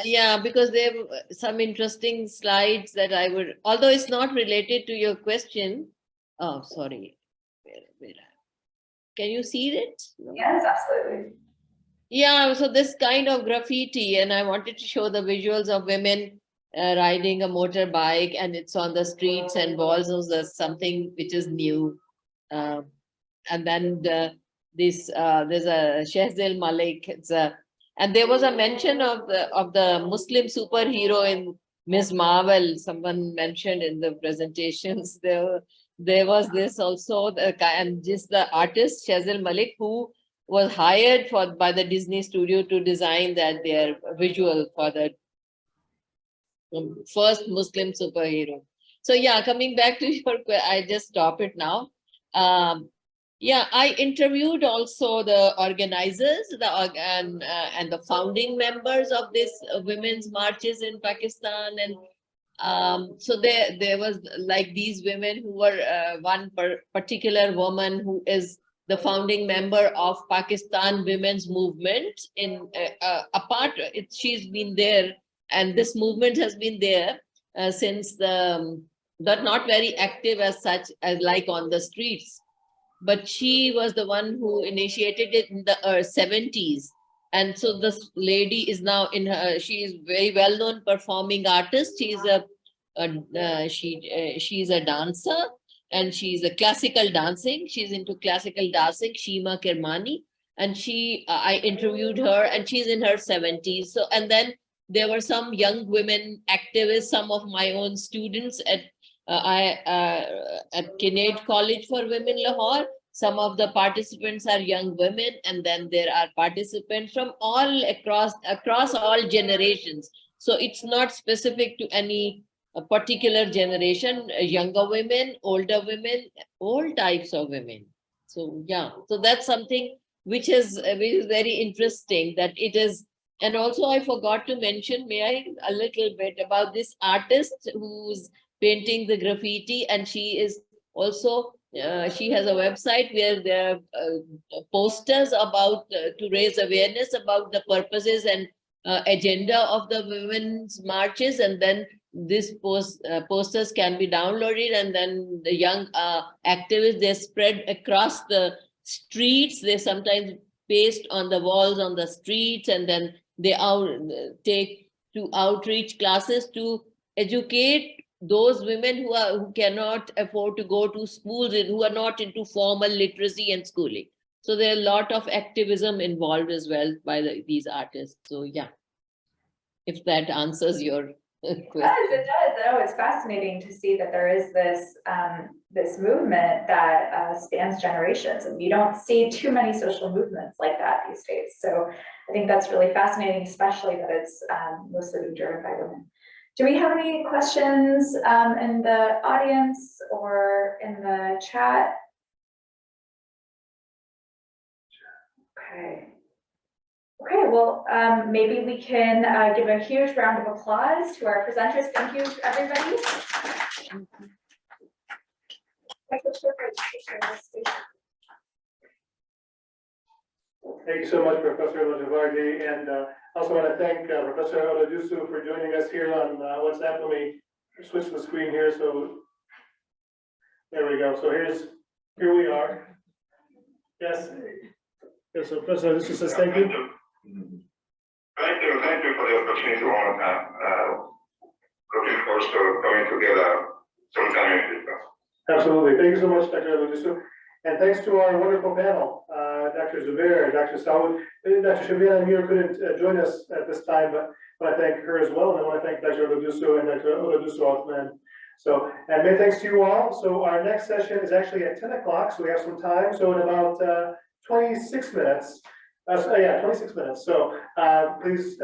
yeah, because there are some interesting slides that I would, although it's not related to your question. Oh, sorry. Where can you see it? No? Yes, absolutely. Yeah, so this kind of graffiti, and I wanted to show the visuals of women riding a motorbike, and it's on the streets and walls. So there's something which is new. And then there's a Shahzal Malik. It's a, and there was a mention of the Muslim superhero in Ms. Marvel. Someone mentioned in the presentations. There was this also, and just the artist Shahzal Malik, who was hired by the Disney studio to design their visual for the first Muslim superhero. So yeah, coming back to your, I just stop it now. Yeah, I interviewed also the organizers, and the founding members of this women's marches in Pakistan, and so there was like these women who were one particular woman who is the founding member of Pakistan Women's Movement. In she's been there, and this movement has been there since but not very active as such as like on the streets. But she was the one who initiated it in the 70s. And so this lady is now in her, she is very well-known performing artist. She's she's a dancer, and she's a classical dancing. She's into classical dancing, Shima Kermani. And I interviewed her, and she's in her 70s. So, and then there were some young women activists, some of my own students at Kinnaird College for Women, Lahore. Some of the participants are young women, and then there are participants from all across all generations. So it's not specific to any particular generation, younger women, older women, all types of women. So yeah, so that's something which is very interesting, that it is. And also I forgot to mention, may I, a little bit about this artist who's painting the graffiti, and she is also, she has a website where there are posters about, to raise awareness about the purposes and agenda of the women's marches, and then these posters can be downloaded, and then the young activists, they spread across the streets. They sometimes paste on the walls on the streets, and then they take to outreach classes to educate those women who cannot afford to go to schools and who are not into formal literacy and schooling. So there are a lot of activism involved as well by these artists. So yeah, if that answers your question. It does. Oh, it's fascinating to see that there is this this movement that spans generations, and you don't see too many social movements like that these days. So I think that's really fascinating, especially that it's mostly being driven by women. Do we have any questions in the audience or in the chat? Okay. Okay, well, maybe we can give a huge round of applause to our presenters. Thank you, everybody. Thank you so much, Professor Lajevardi, and I also want to thank Professor Oladosu for joining us here on WhatsApp. Let me switch the screen here. So there we go. So here we are. Yes. Yes, so Professor Oladosu says thank you. Thank you for the opportunity one more time. Looking forward to coming together sometime in the future. Absolutely. Thank you so much, Dr. Oladosu. And thanks to our wonderful panel, Dr. Zubair, Dr. Saud. Dr. Shabana Mir couldn't join us at this time, but I want to thank her as well. And I want to thank Dr. Oladosu and Dr. Oladosu-Uthman. So, and many thanks to you all. So our next session is actually at 10 o'clock, so we have some time. So in about 26 minutes, 26 minutes. So please